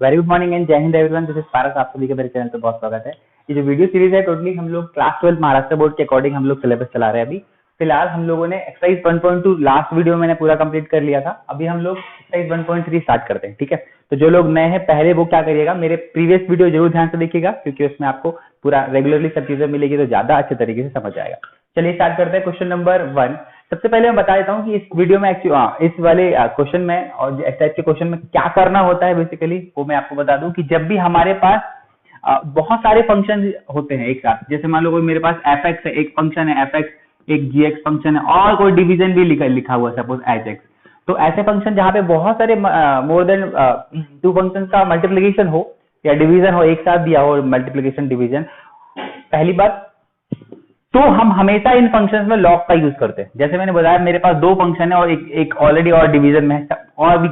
Very good morning and जय Hind everyone. This is पारस, आप सभी के मेरे चैनल पे बहुत स्वागत है। ये जो वीडियो सीरीज है टोटली हम लोग क्लास 12 महाराष्ट्र बोर्ड के अकॉर्डिंग हम लोग सिलेबस चला रहे हैं। अभी फिलहाल हम लोगों ने एक्सरसाइज 1.2 लास्ट वीडियो मैंने पूरा कंप्लीट कर लिया था। अभी हम लोग एक्सरसाइज 1.3 स्टार्ट करते हैं, ठीक है। तो जो लोग नए हैं पहले वो क्या करिएगा, मेरे प्रीवियस वीडियो जरूर ध्यान से देखिएगा क्योंकि उसमें आपको पूरा रेगुलरली सब चीजें मिलेगी तो ज्यादा अच्छे तरीके से समझ आएगा। चलिए स्टार्ट करते हैं। क्वेश्चन नंबर 1 सबसे पहले मैं बता देता हूँ कि इस वीडियो में एक्चुअली इस वाले क्वेश्चन में और इस टाइप के क्वेश्चन में क्या करना होता है बेसिकली वो मैं आपको बता दूं कि जब भी हमारे पास बहुत सारे फंक्शन होते हैं एक साथ, जैसे मान लो कोई मेरे पास एफ एक्स है, एक फंक्शन है एफ एक्स, एक जी एक्स फंक्शन है और कोई डिवीजन भी लिखा हुआ है सपोज एच एक्स। तो ऐसे फंक्शन जहां पे बहुत सारे मोर देन 2 फंक्शन का मल्टीप्लीकेशन हो या डिवीजन हो, एक साथ दिया हो मल्टीप्लीकेशन डिवीजन, पहली बात तो हम हमेशा इन फंक्शंस में लॉग का यूज करते हैं। जैसे मैंने बताया मेरे पास 2 फंक्शन है और एक ऑलरेडी और डिवीजन में है, और भी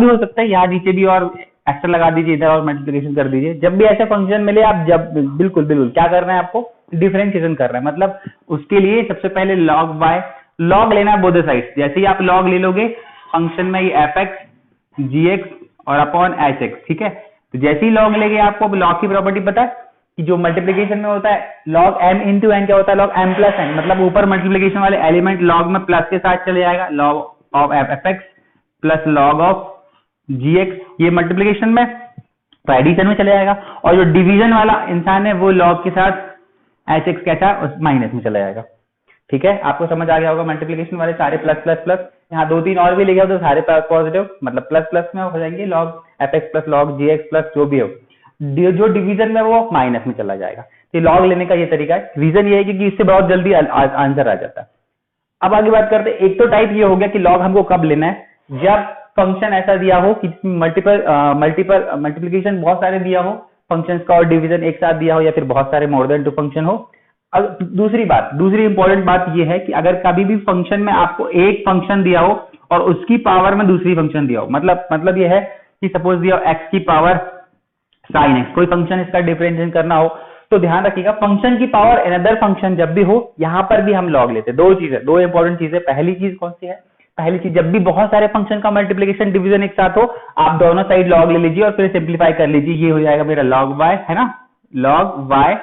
हो सकता है, यहाँ नीचे भी और एक्स्ट्रा लगा दीजिए, इधर और मल्टीप्लिकेशन कर दीजिए। जब भी ऐसे फंक्शन मिले आप बिल्कुल क्या करना है आपको, डिफरेंशिएशन करना है। मतलब उसके लिए सबसे पहले लॉग वाई लॉग लेना है बोथ साइड। जैसे ही आप लॉग ले लोगे फंक्शन में ये एफ एक्स जी एक्स और अपॉन एच एक्स, ठीक है। तो जैसे ही लॉग लेंगे आपको लॉग की प्रॉपर्टी पता है कि जो मल्टीप्लिकेशन में होता है log m इंटू एन क्या होता है, log m प्लस एन, मतलब ऊपर मल्टीप्लिकेशन वाले एलिमेंट log में प्लस के साथ चले जाएगा, log of f x plus log of g x, ये मल्टीप्लिकेशन में तो एडिशन में चले जाएगा। और जो डिवीजन वाला इंसान है वो log के साथ एच एक्स कैसा माइनस में चला जाएगा, ठीक है। आपको समझ आ गया होगा मल्टीप्लिकेशन वाले सारे प्लस प्लस प्लस, यहाँ 2-3 और भी लिखे हो तो सारे पॉजिटिव मतलब प्लस प्लस में हो जाएंगे, log F x plus log जी एक्स प्लस जो भी हो, जो डिवीजन में वो माइनस में चला जाएगा। तो लॉग लेने का ये तरीका है। रीजन ये है कि इससे बहुत जल्दी आंसर आ जाता है। अब आगे बात करते हैं। एक तो टाइप ये हो गया कि लॉग हमको कब लेना है, जब फंक्शन ऐसा दिया हो कि मल्टीप्लिकेशन बहुत सारे दिया हो फंक्शंस का और डिवीजन एक साथ दिया हो, या फिर बहुत सारे मोर देन 2 फंक्शन हो। अब दूसरी इंपॉर्टेंट बात ये है कि अगर कभी भी फंक्शन में आपको एक फंक्शन दिया हो और उसकी पावर में दूसरी फंक्शन दिया हो, मतलब ये है कि सपोज दिया हो एक्स की पावर साइन एक्स, कोई फंक्शन इसका डिफरेंशिएशन करना हो तो ध्यान रखिएगा फंक्शन की पावर अनदर फंक्शन जब भी हो यहां पर भी हम लॉग लेते हैं। दो इंपॉर्टेंट चीजें। पहली चीज कौन सी है, पहली चीज जब भी बहुत सारे फंक्शन का मल्टीप्लिकेशन डिवीजन एक साथ हो आप दोनों साइड लॉग ले लीजिए और फिर सिंप्लीफाई कर लीजिए, ये हो जाएगा मेरा लॉग वाई, है ना, लॉग वाई,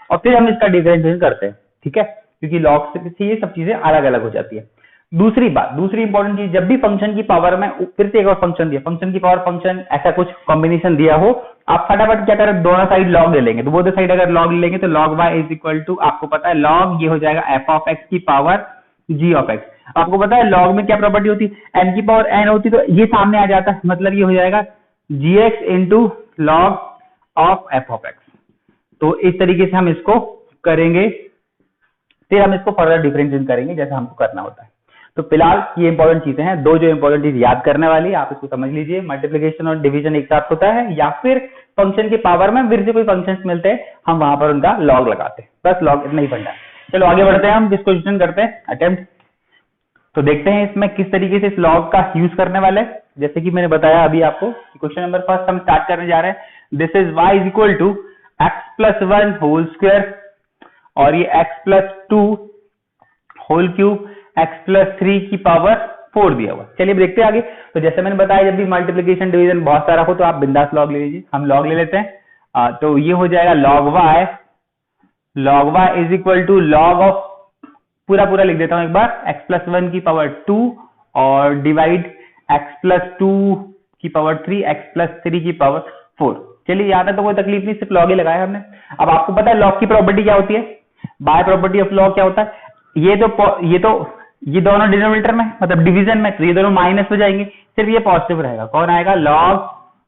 और फिर हम इसका डिफरेंशिएशन करते हैं, ठीक है, क्योंकि लॉग से ये सब चीजें अलग अलग हो जाती है। दूसरी इंपॉर्टेंट चीज, जब भी फंक्शन की पावर में फिर से एक और फंक्शन दिया, फंक्शन की पावर फंक्शन ऐसा कुछ कॉम्बिनेशन दिया हो, आप फटाफट क्या करें दोनों साइड लॉग ले लेंगे। तो बोथ साइड अगर लॉग ले लेंगे तो log y is equal to, आपको पता है log ये हो जाएगा f ऑफ x की पावर g ऑफ x। आपको पता है log में क्या प्रॉपर्टी होती है, n की पावर n होती तो ये सामने आ जाता है, मतलब ये हो जाएगा gx into log of f of x। तो इस तरीके से हम इसको करेंगे, फिर हम इसको फर्दर डिफरेंशिएट करेंगे जैसा हमको करना होता है। तो फिलहाल ये इंपॉर्टेंट चीजें हैं, दो जो इंपॉर्टेंट चीज याद करने वाली है आप इसको समझ लीजिए। मल्टीप्लिकेशन और डिवीजन एक साथ होता है या फिर फंक्शन की पावर में फिर से कोई फंक्शंस मिलते हैं हम वहां पर उनका लॉग लगाते हैं, बस लॉग इतना ही फंडा है। चलो आगे बढ़ते हैं, हम इस क्वेश्चन करते हैं अटेम्प्ट। तो देखते हैं इसमें किस तरीके से इस लॉग का यूज करने वाले। जैसे कि मैंने बताया अभी आपको, क्वेश्चन नंबर फर्स्ट हम स्टार्ट करने जा रहे हैं। This is y is equal to x plus 1 whole square और ये x plus 2 whole cube x plus 3 की पावर 4 दिया हुआ। चलिए देखते हैं आगे। तो जैसे मैंने बताया जब भी मल्टीप्लिकेशन डिवीजन बहुत सारा हो तो आप बिंदास लॉग ले लीजिए, हम लॉग ले लेते हैं। तो ये हो जाएगा log y is equal to log of, पूरा लिख देता हूं एक बार, x प्लस 1 की पावर 2 और डिवाइड x प्लस 2 की पावर 3 x प्लस 3 की पावर 4। चलिए याद है तो कोई तकलीफ नहीं, सिर्फ लॉग ही लगाया हमने। अब आपको पता है लॉग की प्रॉपर्टी क्या होती है, बाय प्रॉपर्टी ऑफ लॉग क्या होता है, ये दोनों डिनोमिनेटर में मतलब डिवीजन में, तो ये दोनों माइनस हो जाएंगे, सिर्फ ये पॉजिटिव रहेगा। कौन आएगा, log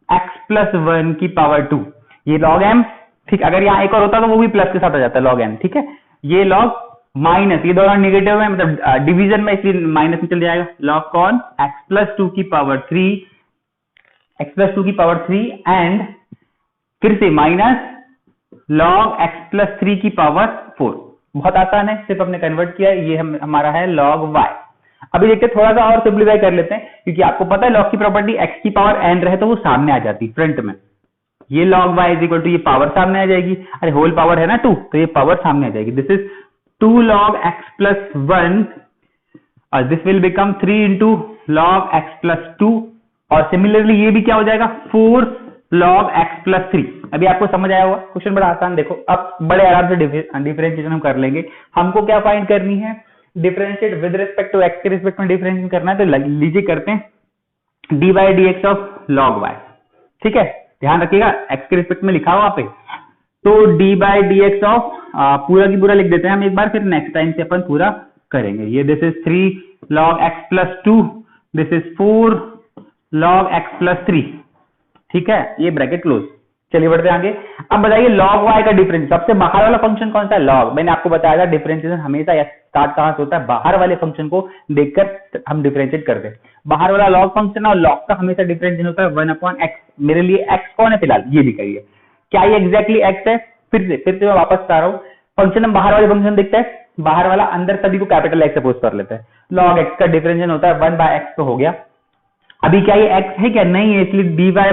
x प्लस 1 की पावर 2, ये log m, ठीक। अगर यहाँ एक और होता तो वो भी प्लस के साथ आ जाता है log m, ठीक है। ये log माइनस, ये दोनों निगेटिव में मतलब डिवीजन में, इसलिए माइनस में चल जाएगा। log कौन, x प्लस 2 की पावर 3, x प्लस 2 की पावर 3 एंड फिर से माइनस log x प्लस 3 की पावर 4। बहुत आसान है, सिर्फ हमने कन्वर्ट किया है, ये हमारा है log y। अभी देखते थोड़ा सा और सिंप्लीफाई कर लेते हैं, क्योंकि आपको पता है log की प्रॉपर्टी x की पावर n रहे तो वो सामने आ जाती फ्रंट में। ये log y is equal to, ये पावर सामने आ जाएगी, अरे होल पावर है ना 2 तो ये पावर सामने आ जाएगी। This is 2 log x plus 1 और this will become 3 into log x plus 2 और सिमिलरली ये भी क्या हो जाएगा 4 log x प्लस 3। अभी आपको समझ आया होगा, क्वेश्चन बड़ा आसान। देखो अब बड़े आराम से डिफरेंशिएशन हम कर लेंगे। हमको क्या फाइंड करनी है, differentiate with respect to x के रिस्पेक्ट में डिफरेंशिएट करना है। तो लीजिए करते हैं d by D x of log y. ठीक है, ध्यान रखिएगा x के रिस्पेक्ट में लिखा हुआ वहां पे, तो D by D x of पूरा की पूरा लिख देते हैं हम एक बार, फिर नेक्स्ट टाइम से अपन पूरा करेंगे। ये this is 3 log x plus 2, this is 4 log x plus 3। ठीक है, ये ब्रैकेट क्लोज। चलिए बढ़ते हैं आगे। अब बताइए log y का डिफरेंस, सबसे बाहर वाला फंक्शन कौन सा है, log। मैंने आपको बताया था डिफरेंशिएशन हमेशा स्टार्ट कहां से होता है, बाहर वाले फंक्शन को देखकर हम डिफरेंशिएट करते हैं। बाहर वाला log फंक्शन और log का हमेशा डिफरेंशिएशन होता है 1/x। मेरे लिए x कौन है फिलहाल, ये दिखाइए, क्या ये एग्जैक्टली x है। फिर से मैं वापस आ रहा हूँ, फंक्शन हम बाहर वाले फंक्शन देखते हैं, बाहर वाला अंदर सभी को कैपिटल x सपोज कर लेते हैं। log x का डिफरेंशिएशन होता है 1/x, तो हो गया। अभी क्या ये x है क्या, नहीं है, इसलिए dy बाय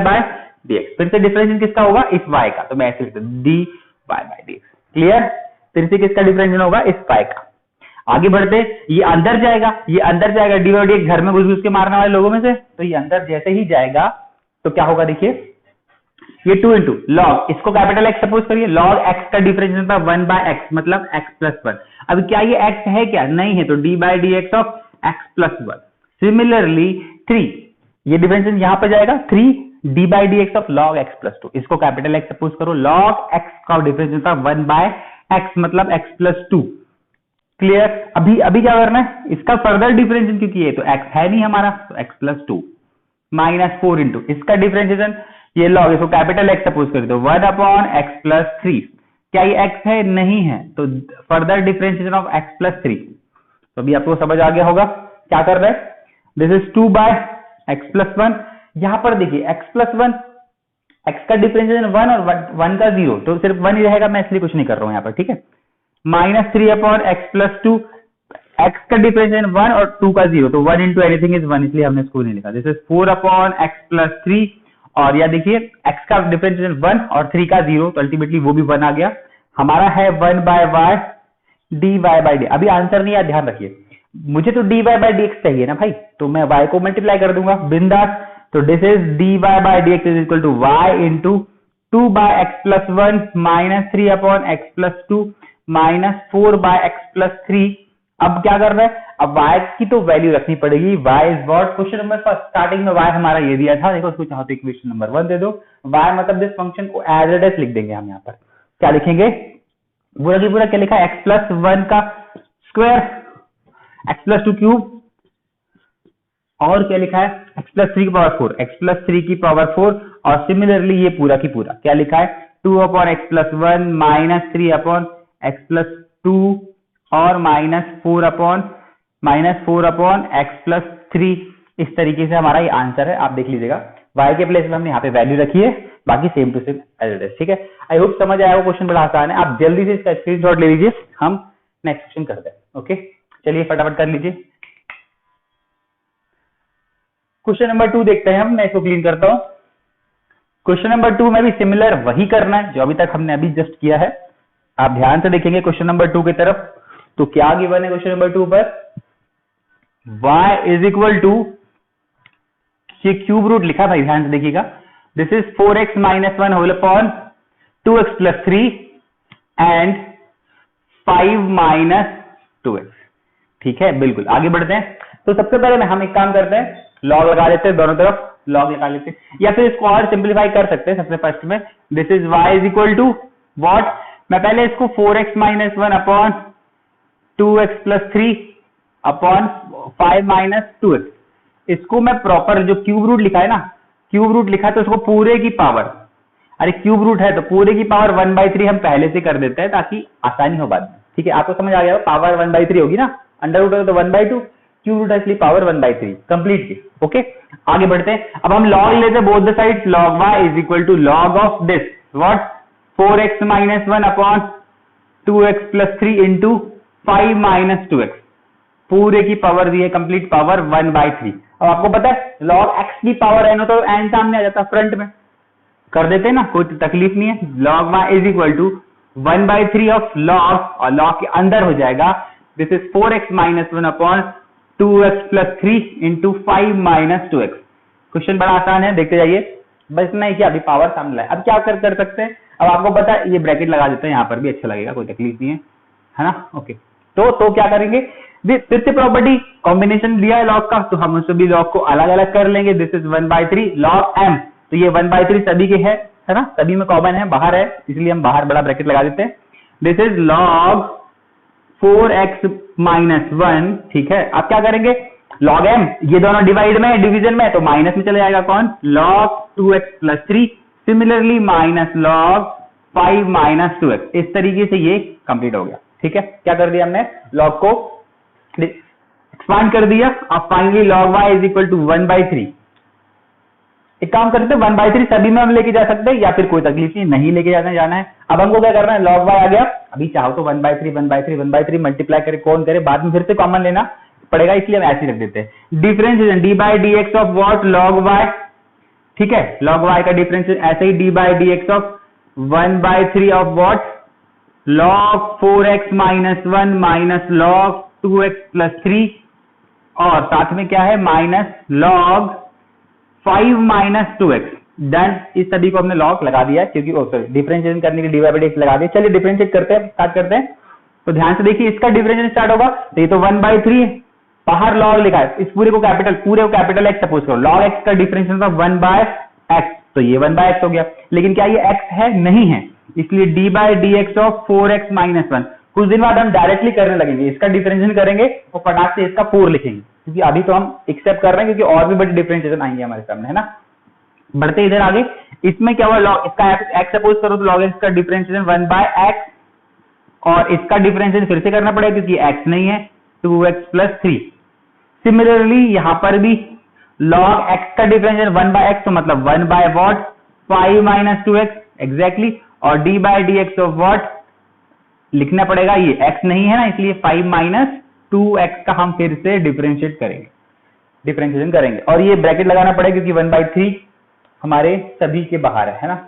dx। फिर से डिफरेंशिएशन किसका होगा, इस y का, तो मैं ऐसे लिखता हूं dy बाय dx। क्लियर, फिर से किसका डिफरेंशिएशन होगा, इस y का। आगे बढ़ते, ये अंदर जाएगा, ये अंदर जाएगा, dy बाय dx घर में घुस के मारने वाले लोगों में से, तो ये अंदर जैसे ही जाएगा तो क्या होगा, देखिए ये 2 इंटू लॉग, इसको कैपिटल x सपोज करिए, log x का डिफरेंशिएशन था 1/x, मतलब x प्लस 1। अब क्या ये x है क्या, नहीं है, तो D by D x of x plus 1। Similarly 3, ये डिफरेंशिएशन यहां पर जाएगा 3 D by D x of log x plus 2, इसको कैपिटल x सपोज करो, log x का डिफरेंशिएशन था 1/x, मतलब x प्लस 2। क्लियर, अभी क्या करना है, इसका फर्दर डिफरेंशिएशन, क्योंकि ये तो x है नहीं हमारा, तो x प्लस 2 माइनस 4 इंटू इसका डिफरेंशिएशन, ये log, इसको कैपिटल x सपोज कर दो, 1/x प्लस 3। क्या ये x है, नहीं है, तो further differentiation of x plus 3। तो अभी आपको समझ आ गया होगा क्या कर रहे हैं, दिस इज 2/x प्लस 1। यहां पर देखिए x प्लस 1, x का डिफरेंशिएशन 1 और 1 का 0, तो सिर्फ 1 ही रहेगा, मैं इसलिए कुछ नहीं कर रहा हूं यहाँ पर। ठीक है, माइनस 3/x प्लस 2, x का डिफरेंशिएशन 1 और 2 का 0, तो 1 इंटू एनीथिंग इज 1, इसलिए हमने इसको नहीं लिखा। दिस इज 4/x प्लस 3, और या देखिए x का डिफरेंशिएशन 1 और 3 का 0, तो अल्टीमेटली वो भी 1 आ गया। हमारा है 1/y dy बाय डी। अभी आंसर नहीं है, ध्यान रखिए, मुझे तो dy बाय dx चाहिए ना भाई, तो मैं y को मल्टीप्लाई कर दूंगा बिंदास। तो this is dy by dx is equal to y into 2/x plus 1 minus 3/x plus 2 minus 4/x plus 3। अब क्या कर रहा है, अब y की तो वैल्यू रखनी पड़ेगी, y is what, question number first starting में y हमारा ये दिया था, देखो उसको चाहो तो इक्वेशन नंबर 1 दे दो, y मतलब दिस फंक्शन को एज इट इज लिख देंगे हम। यहाँ पर क्या लिखेंगे, पूरा की पूरा क्या लिखा है, x प्लस 1 का स्क्वायर, x प्लस 2 क्यूब, और क्या लिखा है, x प्लस 3 की पावर 4, x प्लस 3 की पावर 4, और सिमिलरली ये पूरा की पूरा क्या लिखा है, 2/x plus 1 minus 3/x plus 2 और माइनस 4/x प्लस 3। इस तरीके से हमारा ये आंसर है, आप देख लीजिएगा। y के प्लेस में हमने यहाँ पे वैल्यू रखी है, बाकी same to same as it is. ठीक है, आई होप समझ आया, वो क्वेश्चन बड़ा आसान है, आप जल्दी से इसका स्क्रीनशॉट ले लीजिए, हम नेक्स्ट क्वेश्चन करते हैं। ओके, चलिए फटाफट कर लीजिए। क्वेश्चन नंबर 2 देखते हैं हम, मैं इसको क्लीन करता हूं। क्वेश्चन नंबर 2 में भी सिमिलर वही करना है जो अभी तक हमने अभी जस्ट किया है। आप ध्यान से देखेंगे क्वेश्चन नंबर 2 की तरफ, तो क्या गिवन है क्वेश्चन नंबर 2 पर, y इज इक्वल टू, ये क्यूब रूट लिखा भाई, ध्यान से देखिएगा, this is 4x minus 1 whole upon 2x plus 3 and 5 minus 2x। ठीक है, बिल्कुल आगे बढ़ते हैं। तो सबसे पहले हम एक काम करते हैं, लॉग लगा लेते हैं, दोनों तरफ लॉग लगा लेते हैं, या फिर इसको और सिंप्लीफाई कर सकते हैं। सबसे फर्स्ट में this is y is equal to what, मैं पहले इसको 4x minus 1 upon 2x plus 3 upon 5 minus 2x, इसको मैं प्रॉपर जो क्यूब रूट लिखा है ना, क्यूब रूट लिखा है तो उसको पूरे की पावर, अरे क्यूब रूट है तो पूरे की पावर 1/3 हम पहले से कर देते हैं ताकि आसानी हो बाद में। ठीक है, आपको समझ आ गया, पावर 1/3 होगी ना, अंडर रूट है तो 1/2, क्यूब रूट है इसलिए पावर 1/3 कंप्लीट की। ओके, आगे बढ़ते हैं। अब हम लॉग लेते हैं both the side, log y is equal to log of this what, 4x minus 1 upon 2x plus 3 into 5 minus 2x, पूरे की पावर दी है, कंप्लीट पावर 1/3। अब आपको पता है log x की पावर n हो तो n सामने आ जाता, फ्रंट में कर देते हैं ना, कोई तकलीफ नहीं है। log y is equal to 1/3 of log, और log के अंदर हो जाएगा, this is 4x minus 1 upon 2x plus 3 into 5 minus 2x। Question बड़ा आसान है, देखते जाइए। बस इतना ही, क्या अभी पावर सामने लाए। अब क्या कर सकते हैं, अब आपको पता है ये ब्रैकेट लगा देते हैं, यहाँ पर भी अच्छा लगेगा, कोई तकलीफ नहीं है ना। ओके, तो क्या करेंगे, फिर से प्रॉपर्टी कॉम्बिनेशन दिया है लॉग का, तो हम उस सभी लॉग को अलग अलग कर लेंगे। दिस इज 1/3 log m, तो ये 1/3 सभी के है ना, सभी में कॉमन है, बाहर है, इसलिए हम बाहर बड़ा ब्रैकेट लगा देते हैं। दिस इज log 4x - 1, ठीक है। आप क्या करेंगे, log m, ये दोनों डिवाइड में डिवीजन में, तो माइनस में चले जाएगा कौन, log 2x + 3, similarly -log 5 - 2x। इस तरीके से ये कंप्लीट हो गया, ठीक है। क्या कर दिया हमने, लॉग को एक्सपांड कर दिया। अब फाइनली log y = 1/3। एक काम करते हैं, 1/3 सभी में हम लेके जा सकते हैं, या फिर कोई तकलीफ नहीं लेके जाना है। अब हमको क्या करना है, log y आ गया, अभी चाहो तो 1/3 मल्टीप्लाई करे, कौन करे, बाद में फिर से कॉमन लेना पड़ेगा, इसलिए हम ऐसे रख देते हैं। Differentiation d/dx of what, log y, ठीक है। log y का डिफरेंशिएशन ऐसे ही d/dx of 1/3 of what, log 4x - 1 - log 2x + 3, और साथ में क्या है, -log 5 - 2x। डन, इस सभी को हमने लॉग लगा दिया क्योंकि डिफरेंशिएशन करने के लिए d/dx लगा दिया। चलिए डिफरेंशिएट करते हैं, स्टार्ट करते हैं। तो ध्यान से देखिए, इसका डिफरेंशिएशन स्टार्ट होगा, तो ये तो 1/3 बाहर लॉग लिखा है, इस पूरे को कैपिटल X सपोज करो, log x का डिफरेंशिएशन था 1/x, तो ये 1/x हो गया। लेकिन क्या ये x है, नहीं है, इसलिए d/dx ऑफ 4x - 1। कुछ दिन बाद हम डायरेक्टली करने लगेंगे, इसका डिफरेंशिएशन करेंगे और फटाक से इसका 4 लिखेंगे, क्योंकि अभी तो हम एक्सेप्ट कर रहे हैं, क्योंकि और भी बड़ी डिफरेंशिएशन आएंगे हमारे सामने, है ना। बढ़ते इधर आगे, इसमें क्या हुआ, log इसका x सपोज करो, तो log x का डिफरेंशिएशन 1/x, और इसका डिफरेंशिएशन फिर से करना पड़ेगा क्योंकि x नहीं है, 2x + 3। सिमिलरली यहां पर भी log x का डिफरेंशिएशन 1/x, तो मतलब 1/what, 5 - 2x एग्जैक्टली, और d/dx ऑफ व्हाट लिखना पड़ेगा, ये x नहीं है ना, इसलिए 5 - 2x का हम फिर से डिफरेंशिएशन करेंगे, और ये ब्रैकेट लगाना पड़ेगा क्योंकि 1/3 हमारे सभी के बाहर है ना।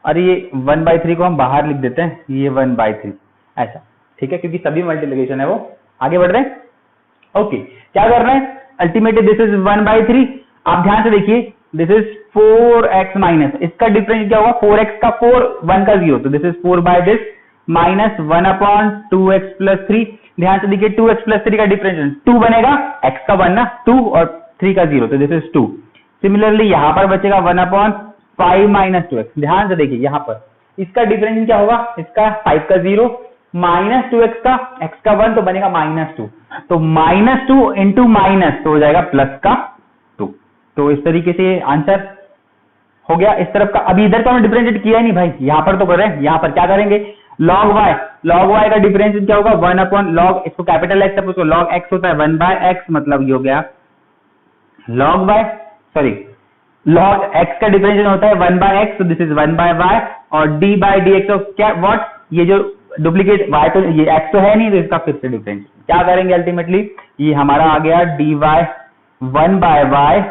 और ये 1/3 को हम बाहर लिख देते हैं, ये 1/3 ऐसा, ठीक है, क्योंकि सभी मल्टीप्लिकेशन है वो। आगे बढ़ रहे हैं, ओके। क्या कर रहे हैं, अल्टीमेटली दिस इज 1/3। आप ध्यान से देखिए, दिस इज 4x - इसका डिफरेंस क्या होगा, 4x का 4, 1 का 0, तो this is 4 by this -1/2x + 3। ध्यान से देखिए, 2x + 3 का डिफरेंशिएशन 2 बनेगा, x का 1 ना, 2 और 3 का 0, तो दिस इज 2। सिमिलरली यहां पर बचेगा 1/5 - 2x। ध्यान से देखिए, यहां पर इसका डिफरेंशिएशन क्या होगा, इसका 5 का 0 -2x का, x का 1, तो बनेगा -2, तो -2 इंटू माइनस, तो हो जाएगा प्लस का 2। तो इस तरीके से आंसर हो गया इस तरफ का। अभी इधर तो हमने डिफरेंशिएट किया ही नहीं भाई, यहां पर तो कर रहे हैं। यहां पर क्या करेंगे, log y का डिफरेंशिएशन क्या होगा, 1/log, इसको कैपिटल X सपोज करो, log x होता है 1/x, मतलब ये हो गया log x का डिफरेंशिएशन होता है 1/x, तो दिस इज 1/y, और d/dx ऑफ क्या, व्हाट, ये जो डुप्लीकेट y, तो ये x तो है नहीं, तो इसका फिर से डिफरेंशिएशन क्या करेंगे, अल्टीमेटली ये हमारा आ गया dy 1/y,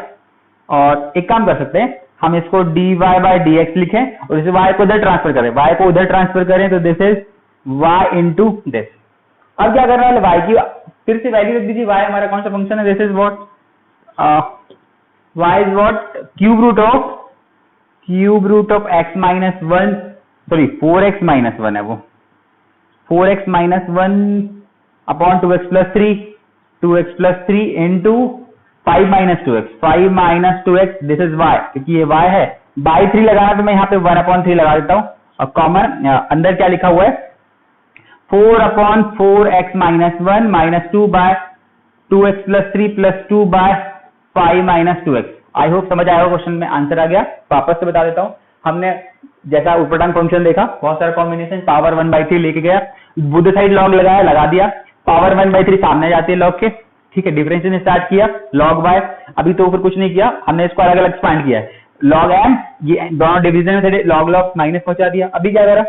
और एक काम कर सकते हैं, हम इसको dy/dx लिखें और इसे y को उधर ट्रांसफर करें, तो this is y into this. अब क्या करना है, y की फिर से वैल्यू रख दीजिए, y हमारा कौन सा फंक्शन है, this is what, y is what, cube root of x - 1, sorry 4x - 1 है वो, 4x - 1 2x + 3, 2x + 3 into 5 - 2x, 5 - 2x, this is y, क्योंकि ये y है, बाई 3 लगाना, तो मैं यहाँ पे 1/3 लगा देता हूँ, और कॉमन अंदर क्या लिखा हुआ है, 4/4x - 1 - 2/2x + 3 + 2/5 - 2x। आई होप समझ आया, क्वेश्चन में आंसर आ गया। वापस से बता देता हूँ, हमने जैसा ऊपर फंक्शन देखा, बहुत सारा कॉम्बिनेशन, पावर 1/3 लेके गया, बुध साइड लॉग लगाया, लगा दिया, पावर 1/3 सामने जाती है लॉग के, ठीक है। डिफरेंशिएशन स्टार्ट किया, log y, अभी तो ऊपर कुछ नहीं किया, हमने इसको अलग अलग एक्सपांड किया है, log m, ये दोनों डिवीजन में थे, log माइनस पहुंचा दिया। अभी क्या करा,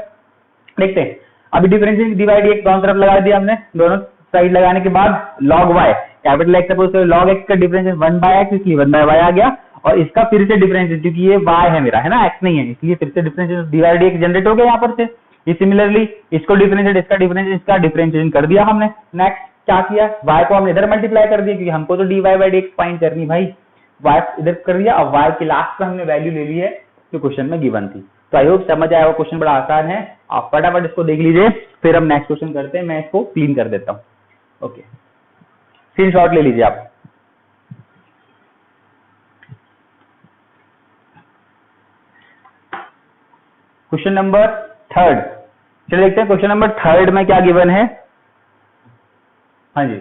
देखते हैं, अभी डिफरेंशिएशन d/dx दोनों तरफ लगा दिया हमने, दोनों साइड लगाने के बाद log y, capital X suppose करो, log x का डिफरेंशिएशन 1/x, इसलिए 1/y आ गया, और इसका फिर से डिफरेंशिएशन, क्योंकि ये y है मेरा, है ना, x नहीं है, इसलिए फिर से डिफरेंशिएशन d/dx जनरेट हो गया यहाँ पर से। ये सिमिलरली इसको डिफरेंशिएट, इसका डिफरेंशिएशन कर दिया हमने। नेक्स्ट क्या किया, y को हमने इधर मल्टीप्लाई कर दिया, क्योंकि हमको तो dy/dx फाइंड करनी भाई, y इधर कर दिया और y के लास्ट पे हमने वैल्यू ले ली है जो क्वेश्चन में गिवन थी। तो आई होप समझ आया, वो क्वेश्चन बड़ा आसान है, आप फटाफट इसको देख लीजिए, फिर हम नेक्स्ट क्वेश्चन करते हैं। मैं इसको क्लीन कर देता हूँ। ओके, स्क्रीनशॉट ले लीजिए आप। क्वेश्चन नंबर 3, चलिए देखते हैं क्वेश्चन नंबर 3 में क्या गिवन है। हाँ जी,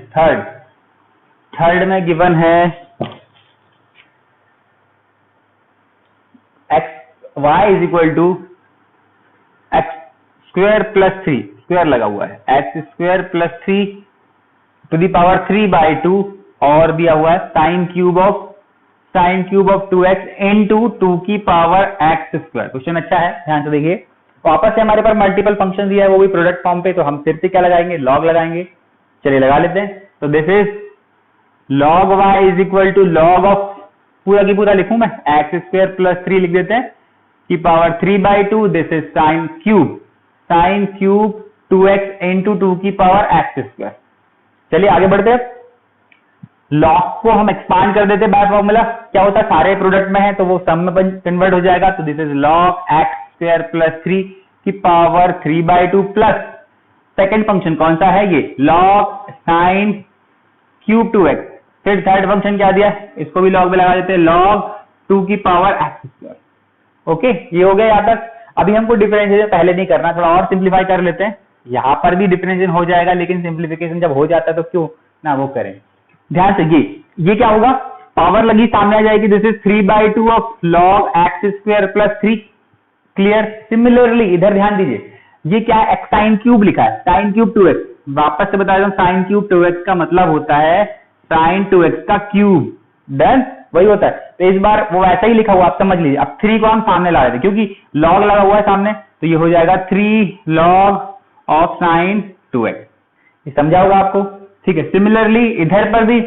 थर्ड में गिवन है y is equal to x square plus 3, square लगा हुआ है, x square plus 3 to the power 3/2 और दिया हुआ है sine cube of 2x into 2 की पावर x स्क्वायर। क्वेश्चन अच्छा है, ध्यान से देखिए। वापस से हमारे पास मल्टीपल फंक्शन दिया है, वो भी प्रोडक्ट फॉर्म पे, तो हम फिर से क्या लगाएंगे, लॉग लगाएंगे। चलिए लगा लेते हैं। तो this is log y is equal to log of, पूरा की पूरा लिखूं मैं, एक्स स्क्वायर प्लस 3 लिख देते हैं की power 3/2, this is sine cube 2x into 2 की पावर x स्क्वायर। चलिए आगे बढ़ते हैं। लॉग को हम एक्सपांड कर देते हैं बाय फॉर्मूला, क्या होता है, सारे प्रोडक्ट में है तो वो सम में कन्वर्ट हो जाएगा। तो this is log x square plus 3 की पावर 3/2 प्लस सेकेंड फंक्शन कौन सा है, ये लॉग साइन क्यूब 2x। फिर थर्ड फंक्शन क्या दिया, इसको भी लॉग में लगा देते हैं, लॉग 2 की पावर एक्स स्क्वायर। ओके, ये हो गया यहाँ तक। अभी हमको डिफरेंशिएशन पहले नहीं करना, थोड़ा और सिंप्लीफाई कर लेते हैं। यहाँ पर भी डिफरेंशिएशन हो जाएगा, लेकिन सिंप्लीफिकेशन जब हो जाता है तो क्यों ना वो करें। ध्यान से, ये क्या होगा, पावर लगी सामने आ जाएगी, this is 3/2 of log x square plus 3। Clear. Similarly इधर ध्यान दीजिए, ये क्या है, साइन क्यूब लिखा है, साइन क्यूब 2x। वापस से बता देता हूं, साइन क्यूब 2x का मतलब होता है साइन 2x का क्यूब। डन, वही होता है। तो इस बार वो ऐसा ही लिखा हुआ, आप समझ लीजिए। अब 3 को हम सामने ला रहे थे क्योंकि लॉग लगा हुआ है सामने, तो ये हो जाएगा 3 लॉग ऑफ साइन 2x। ये समझा होगा आपको, ठीक है। सिमिलरली इधर पर भी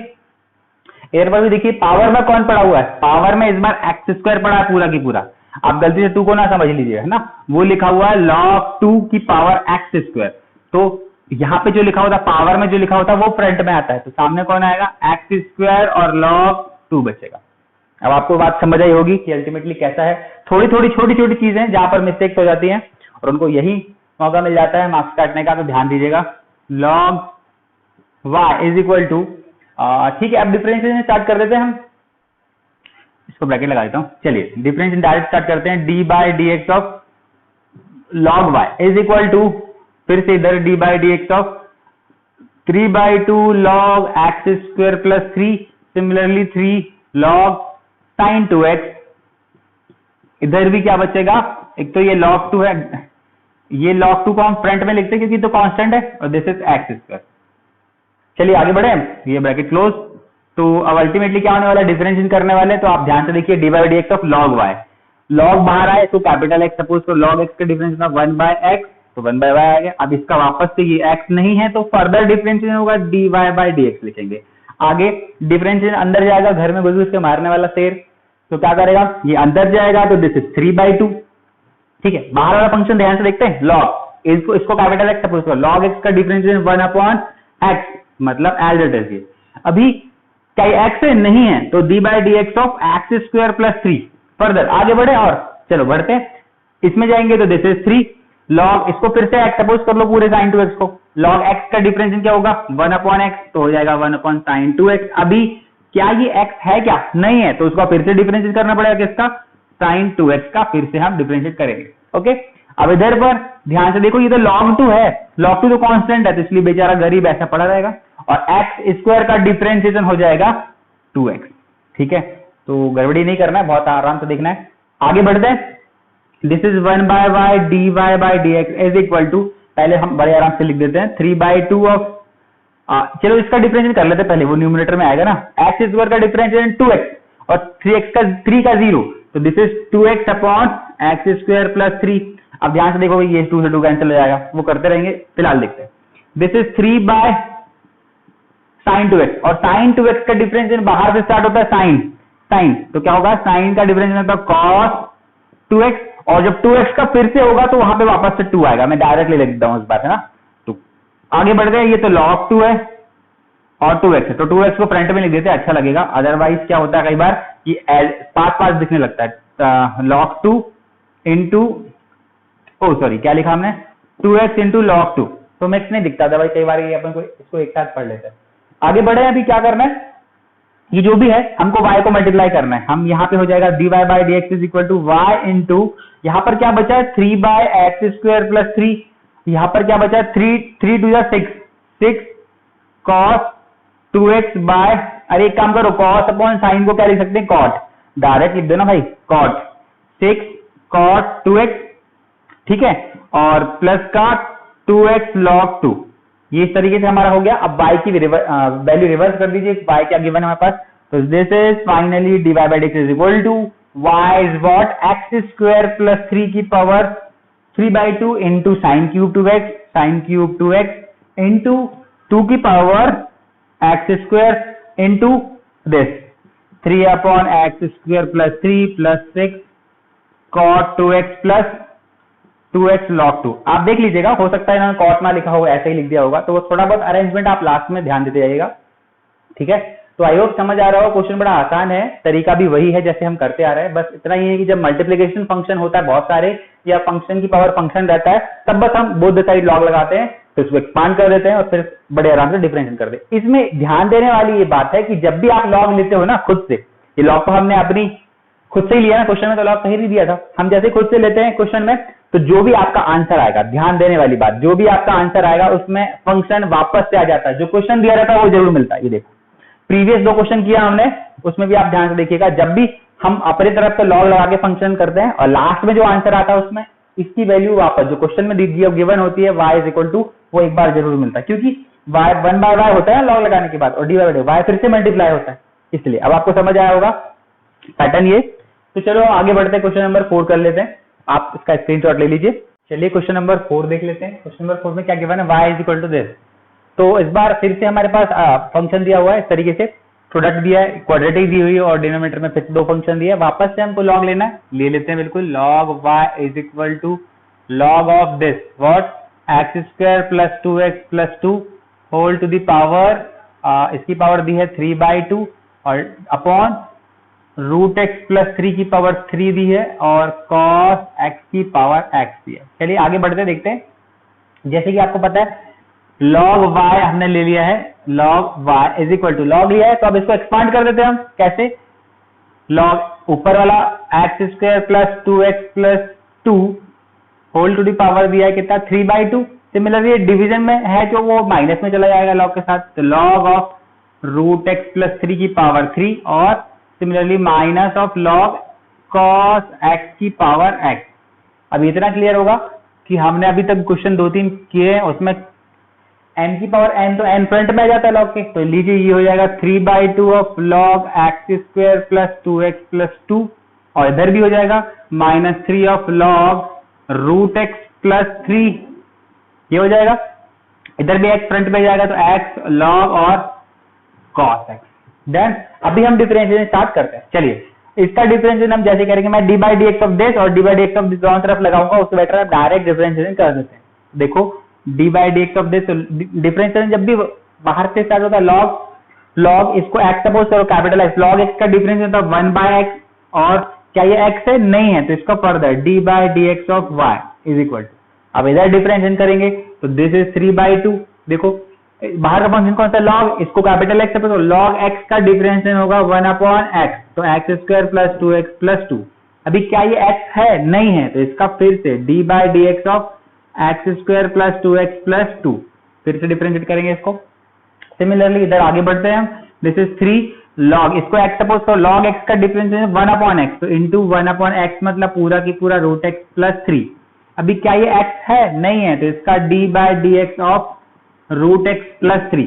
देखिए, पावर में कौन पड़ा हुआ है, पावर में इस बार एक्स स्क्वायर पड़ा है पूरा की पूरा। आप गलती से 2 को ना समझ लीजिए, है ना, वो लिखा हुआ है लॉग 2 की पावर एक्स स्क्वायर। तो यहाँ पे जो लिखा होता है, पावर में जो लिखा होता है वो फ्रंट में आता है, तो सामने कौन आएगा, एक्स स्क्वायर और लॉग 2 बचेगा। अब आपको बात समझ आई होगी कि अल्टीमेटली कैसा है। थोड़ी छोटी चीजें जहां पर मिस्टेक्स हो जाती हैं और उनको यही मौका मिल जाता है मार्क्स काटने का, तो ध्यान दीजिएगा। Log y is equal to, ठीक है, अब डिफरेंशिएशन स्टार्ट कर देते हैं हम, इसको ब्रैकेट लगा देता हूं। चलिए डिफरेंशिएशन डायरेक्ट स्टार्ट करते हैं। d/dx of log y is equal to, फिर से इधर d/dx of 3/2 log x square plus 3, similarly 3 log sin 2x। इधर भी क्या बचेगा, एक तो ये log 2 है, ये log 2 को हम फ्रंट में लिखते हैं क्योंकि तो कांस्टेंट है, और दिस इज x स्क्वायर। चलिए आगे बढ़े, ये ब्रैकेट क्लोज। तो अब अल्टीमेटली क्या होने वाला है, डिफरेंशिएशन करने वाले, तो आप ध्यान से देखिए, d/dx of log y, log बाहर आए तो कैपिटल X, सपोज तो log x का डिफरेंशिएशन ऑफ 1/x, तो 1/y आ गया। अब इसका वापस से ये x नहीं है तो फर्दर डिफरेंशिएशन होगा, dy/dx लिखेंगे। आगे डिफरेंशिएशन अंदर जाएगा, घर में घुस के मारने वाला शेर, तो क्या करेगा, ये अंदर जाएगा, तो दिस इज 3/2। ठीक है, बाहर वाला फंक्शन ध्यान से देखते हैं, log, इसको कैपिटल X सपोज करो, log x का डिफरेंशिएशन 1/x, मतलब एज इट इज। ये अभी क्या x है, नहीं है, तो d/dx of x square plus 3। Further आगे बढ़े और चलो बढ़ते हैं, इसमें जाएंगे तो दिस इज 3 log, इसको फिर से x सपोज कर लो पूरे sin 2x को, log x का डिफरेंशिएशन क्या होगा, 1/x, तो हो जाएगा 1/sin 2x। अभी क्या ये x है क्या, नहीं है, तो उसका फिर से डिफरेंशिएट करना पड़ेगा, किसका, sin 2x का, फिर से हम डिफरेंशिएट करेंगे। ओके, अब इधर पर ध्यान से देखो, ये तो log 2 है, log 2 तो कांस्टेंट है, तो इसलिए बेचारा गरीब ऐसा पड़ा रहेगा, और x स्क्वायर का डिफरेंशिएशन हो जाएगा 2x। ठीक है, तो गड़बड़ी नहीं करना है, बहुत आराम से देखना है। आगे बढ़ते हैं, this is 1/y dy/dx is equal to, पहले हम बड़े आराम से लिख देते हैं, 3/2 ऑफ, चलो इसका डिफरेंशिएशन कर लेते हैं पहले, वो न्यूमरेटर में आएगा ना, x स्क्वायर का डिफरेंशिएशन 2x और 3 का 0, तो this is 2x upon x square plus 3। अब ध्यान से देखो, ये 2 से 2 कैंसिल हो जाएगा, वो करते रहेंगे, फिलहाल देखते हैं। दिस इज 3/sin 2x, और sin 2x का डिफरेंशिएशन बाहर से स्टार्ट होता है sin, तो क्या होगा, sin का डिफरेंशिएशन होता है cos 2x, और जब 2x का फिर से होगा तो वहां पे वापस से 2 आएगा, मैं डायरेक्टली लिख देता हूं इस बार, है ना। तो आगे बढ़ गए, ये तो log 2 है और 2x है, तो 2x को फ्रंट में लिख देते हैं, अच्छा लगेगा। अदरवाइज क्या होता है, कई बार कि पास पास दिखने लगता है। log2 इंटू सॉरी क्या लिखा हमने 2x इंटू log2, तो मैक्स नहीं दिखता था भाई, कई बार ये अपन को इसको एक साथ पढ़ लेते हैं। आगे बढ़े, अभी क्या करना है, ये जो भी है हमको y को मल्टीप्लाई करना है। हम यहाँ पे हो जाएगा dy by D x is equal to y into, यहाँ पर क्या बचा है 3 बाय एक्स स्क्वायर प्लस 3, यहाँ पर क्या बचा है 3 टू 6 कॉस 2x बाय, अरे एक काम करो कॉस अपॉन साइन को क्या लिख सकते हैं कॉट, डायरेक्ट लिख देना भाई कॉट 6 कॉट 2x, ठीक है, और प्लस का 2x log 2, ये इस तरीके से हमारा हो गया। अब y की वैल्यू रिवर्स कर दीजिए, y क्या गिवन है हमारे पास, तो this is finally dy by D x is equal to y is what x square plus 3 की power 3/2 into sine cube 2x into 2 की power x square into this 3 upon x square plus 3 plus 6 cot 2x plus 2x log 2। आप देख लीजिएगा, हो सकता है इन्होंने cot ना लिखा होगा, ऐसे ही लिख दिया होगा, तो वो थोड़ा बहुत अरेंजमेंट आप लास्ट में ध्यान देते जाइएगा, ठीक है। तो आई होप समझ आ रहा होगा, क्वेश्चन बड़ा आसान है, तरीका भी वही है जैसे हम करते आ रहे हैं, बस इतना ही है कि जब मल्टीप्लीकेशन फंक्शन होता है बहुत सारे, या फंक्शन की पावर फंक्शन रहता है, तब बस हम बोथ साइड लॉग लगाते हैं, तो इसको एक्सपांड कर देते हैं और फिर बड़े आराम से डिफरेंशिएट कर देते हैं। इसमें ध्यान देने वाली ये बात है कि जब भी आप लॉग लेते हो ना खुद से, ये लॉग तो हमने अपनी खुद से ही लिया ना, क्वेश्चन में तो लॉग कहीं नहीं दिया था, हम जैसे खुद से लेते हैं क्वेश्चन में, तो जो भी आपका आंसर आएगा, ध्यान देने वाली बात, जो भी आपका आंसर आएगा उसमें फंक्शन वापस से आ जाता है, जो क्वेश्चन दिया रहता है वो जरूर मिलता है। ये देखो प्रीवियस 2 क्वेश्चन किया हमने, उसमें भी आप ध्यान से देखिएगा, जब भी हम अपनी तरफ से लॉग लगा के फंक्शन करते हैं और लास्ट में जो आंसर आता है उसमें इसकी वैल्यू वापस जो क्वेश्चन में गिवन होती है y इज इक्वल टू, वो एक बार जरूर मिलता है, क्योंकि y 1/y होता है लॉग लगाने के बाद, और dy बाई dy y फिर से मल्टीप्लाई होता है, इसलिए अब आपको समझ आया होगा पैटर्न ये। तो चलो आगे बढ़ते हैं, क्वेश्चन नंबर 4 कर लेते हैं, आप इसका स्क्रीनशॉट ले लीजिए। चलिए क्वेश्चन नंबर 4 देख लेते हैं। क्वेश्चन नंबर 4 में क्या गिवन है, y is equal to this. तो इस बार फिर से हमारे पास फंक्शन दिया हुआ है, इस तरीके से प्रोडक्ट दिया है, क्वाड्रेटिक दी हुई है और डिनोमिनेटर में फिर 2 फंक्शन दिया है, वापस से हमको लॉग लेना है, ले लेते हैं बिल्कुल, log y is equal to log of this what x square plus 2x plus 2 whole to the power, इसकी पावर दी है 3/2 और अपॉन रूट एक्स प्लस 3 की पावर 3 दी है और cos x की पावर x दी है। चलिए आगे बढ़ते देखते हैं। जैसे कि आपको पता है log y हमने ले लिया है, log y is equal to log लिया है, तो अब इसको एक्सपांड कर देते हैं हम, कैसे, log ऊपर वाला x square plus 2x plus 2 whole to the power दिया है कितना 3/2, सिमिलरली डिवीजन में है जो वो माइनस में चला जाएगा लॉग के साथ, तो log of root x plus 3 की पावर 3 और similarly minus of log cos x की पावर x। अब इतना क्लियर होगा कि हमने अभी तक क्वेश्चन 2-3 किए हैं, उसमें n की पावर n, तो n फ्रंट में आ जाता है लॉग के, तो लीजिए ये हो जाएगा 3/2 of log x square plus 2x plus 2, और इधर भी हो जाएगा -3 of log root x plus 3, ये हो जाएगा, इधर भी x फ्रंट में जाएगा तो x log और cos x। देन अभी हम डिफरेंशिएशन स्टार्ट करते हैं। चलिए इसका डिफरेंशिएशन हम जैसे करेंगे, मैं D by D x of this और D by D x of this दोनों तरफ लगाऊंगा, उससे बेटर है डायरेक्ट डिफरेंशिएशन कर देते हैं। देखो D by D x of this, differentiation जब भी बाहर से स्टार्ट होता है लॉग इसको एक्स सपोज करो कैपिटल एक्स, लॉग एक्स का डिफरेंशिएशन होता है 1/x, और क्या ये x है, नहीं है, तो इसका further d by D x of y is equal to, अब इधर डिफरेंशिएशन करेंगे तो दिस इज 3/2, देखो बाहर का फंक्शन कौन सा लॉग, इसको कैपिटल एक्स है तो लॉग एक्स का डिफरेंशिएशन होगा 1/x, तो x square plus 2x plus 2। अभी क्या ये x है, नहीं है, तो इसका फिर से D by D x of x square plus 2x plus 2, फिर से डिफरेंशिएट करेंगे इसको। सिमिलरली इधर आगे बढ़ते हैं हम, दिस इज 3 लॉग, इसको x सपोज तो लॉग x का डिफरेंशिएशन 1/x, तो इंटू 1/x मतलब पूरा की पूरा रूट एक्स प्लस 3। अभी क्या ये x है, नहीं है, तो इसका d by D x of root x plus 3,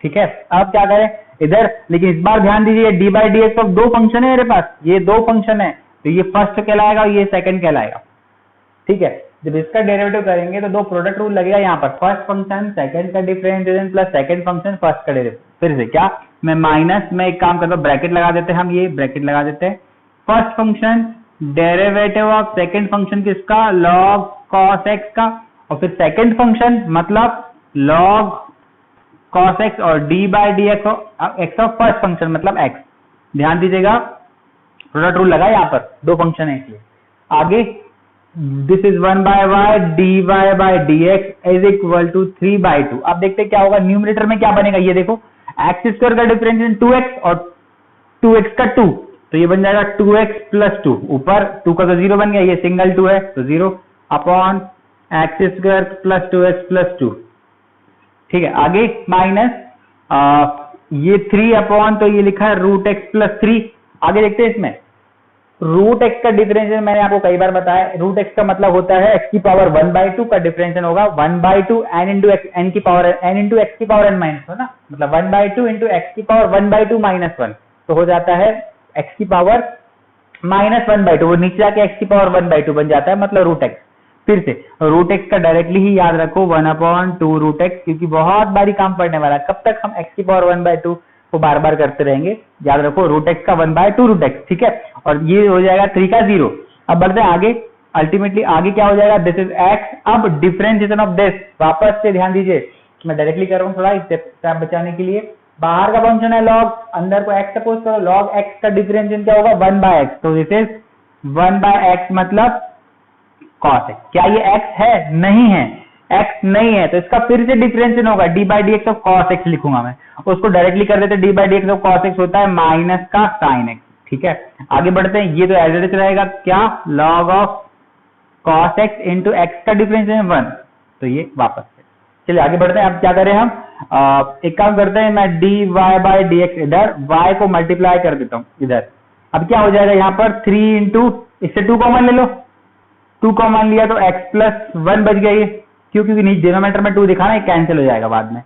ठीक है। अब क्या करें इधर, लेकिन इस बार ध्यान दीजिए D by D x of 2 function है मेरे पास, ये 2 फंक्शन है, तो ये फर्स्ट कहलाएगा और ये सेकंड कहलाएगा, ठीक है। जब इसका डेरिवेटिव करेंगे तो 2 प्रोडक्ट रूल लगेगा यहाँ पर, फर्स्ट फंक्शन सेकंड का differentiation plus second function first का डेरिवेटिव, फिर से क्या मैं माइनस में एक काम करता हूँ, ब्रैकेट लगा देते हैं हम, ये ब्रैकेट लगा देते हैं, first function derivative of second function किसका, लॉग cos x का, और फिर सेकंड फंक्शन मतलब log cos x और d by D x of first function मतलब x। ध्यान दीजिएगा प्रोडक्ट रूल लगा यहाँ पर, दो फंक्शन है इसलिए। आगे this is 1/y dy by dx is equal to 3/2। अब देखते हैं क्या होगा, न्यूमरेटर में क्या बनेगा, ये देखो एक्स स्क्वायर का डिफरेंशियल 2x और 2x का 2, तो ये बन जाएगा 2x प्लस 2, ऊपर 2 का तो 0 बन गया, ये सिंगल 2 है तो 0 upon x square plus 2x plus 2। ठीक है, आगे माइनस ये 3 अपॉन, तो ये लिखा है रूट एक्स प्लस 3। आगे देखते हैं इसमें रूट एक्स का डिफरेंशियल, मैंने आपको कई बार बताया, रूट एक्स का मतलब होता है एक्स की पावर 1/2 का डिफरेंशियल होगा 1/2 n इंटू एक्स, एन की पावर n इंटू एक्स की पावर n माइनस वन ना, मतलब 1/2 इंटू एक्स की पावर 1/2 माइनस 1, तो हो जाता है एक्स की पावर माइनस 1/2, वो नीचे जाके एक्स की पावर 1/2 बन जाता है, मतलब रूट एक्स। फिर से रूट एक्स का डायरेक्टली ही याद रखो 1/2 रूट एक्स, क्योंकि बहुत बारी काम पड़ने वाला है, कब तक हम एक्स की पावर 1/2 को बार बार करते रहेंगे, याद रखो रूट एक्स का 1/2 रूट एक्स। ठीक है, और ये हो जाएगा 3 का 0। अब बढ़ते हैं आगे, अल्टीमेटली आगे क्या हो जाएगा, दिस इज एक्स। अब डिफरेंशिएशन ऑफ दिस, वापस से ध्यान दीजिए, मैं डायरेक्टली कर रहा हूँ थोड़ा स्टेप बचाने के लिए। बाहर का फंक्शन है लॉग, अंदर को एक्स सपोज करो, लॉग एक्स का डिफरेंशिएशन क्या होगा 1/x, तो दिस इज 1/x मतलब cos x। क्या ये x है? नहीं है, x नहीं है, तो इसका फिर से डिफरेंशिएशन होगा d by dx of cos x लिखूंगा मैं, उसको डायरेक्टली कर देते d by dx of cos x होता है माइनस का sin x। ठीक है, आगे बढ़ते हैं, ये तो एज इट इज रहेगा क्या, log of cos x into x का डिफरेंशिएशन 1, तो ये वापस से। चलिए आगे बढ़ते हैं, अब क्या करें हम, एक काम करते हैं, मैं dy by dx इधर y को मल्टीप्लाई कर देता हूं इधर। अब क्या हो जाएगा यहाँ पर 3 इंटू, इससे 2 कॉमन ले लो, 2 कॉमन लिया तो x प्लस 1 बच गया, ये क्यों, क्योंकि नीचे डिनोमिनेटर में 2 दिखा ना, कैंसिल हो जाएगा बाद में,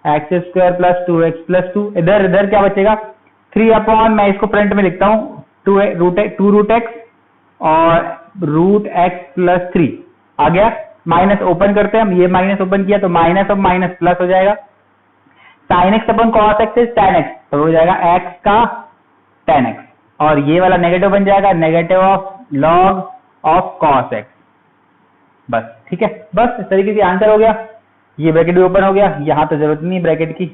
x square plus 2x plus 2, इधर इधर क्या बचेगा 3 अपॉन, मैं इसको फ्रंट में लिखता हूँ 2 रूट एक्स और रूट एक्स प्लस 3 आ गया। माइनस ओपन करते हैं हम, ये माइनस ओपन किया तो माइनस ऑफ माइनस प्लस हो जाएगा, sine x upon cos x is tan x, तो हो जाएगा x का tan x, और ये वाला नेगेटिव बन जाएगा negative of log of cos x, बस। ठीक है, बस इस तरीके से आंसर हो गया। ये ब्रैकेट भी ओपन हो गया, यहाँ तो जरूरत नहीं ब्रैकेट की।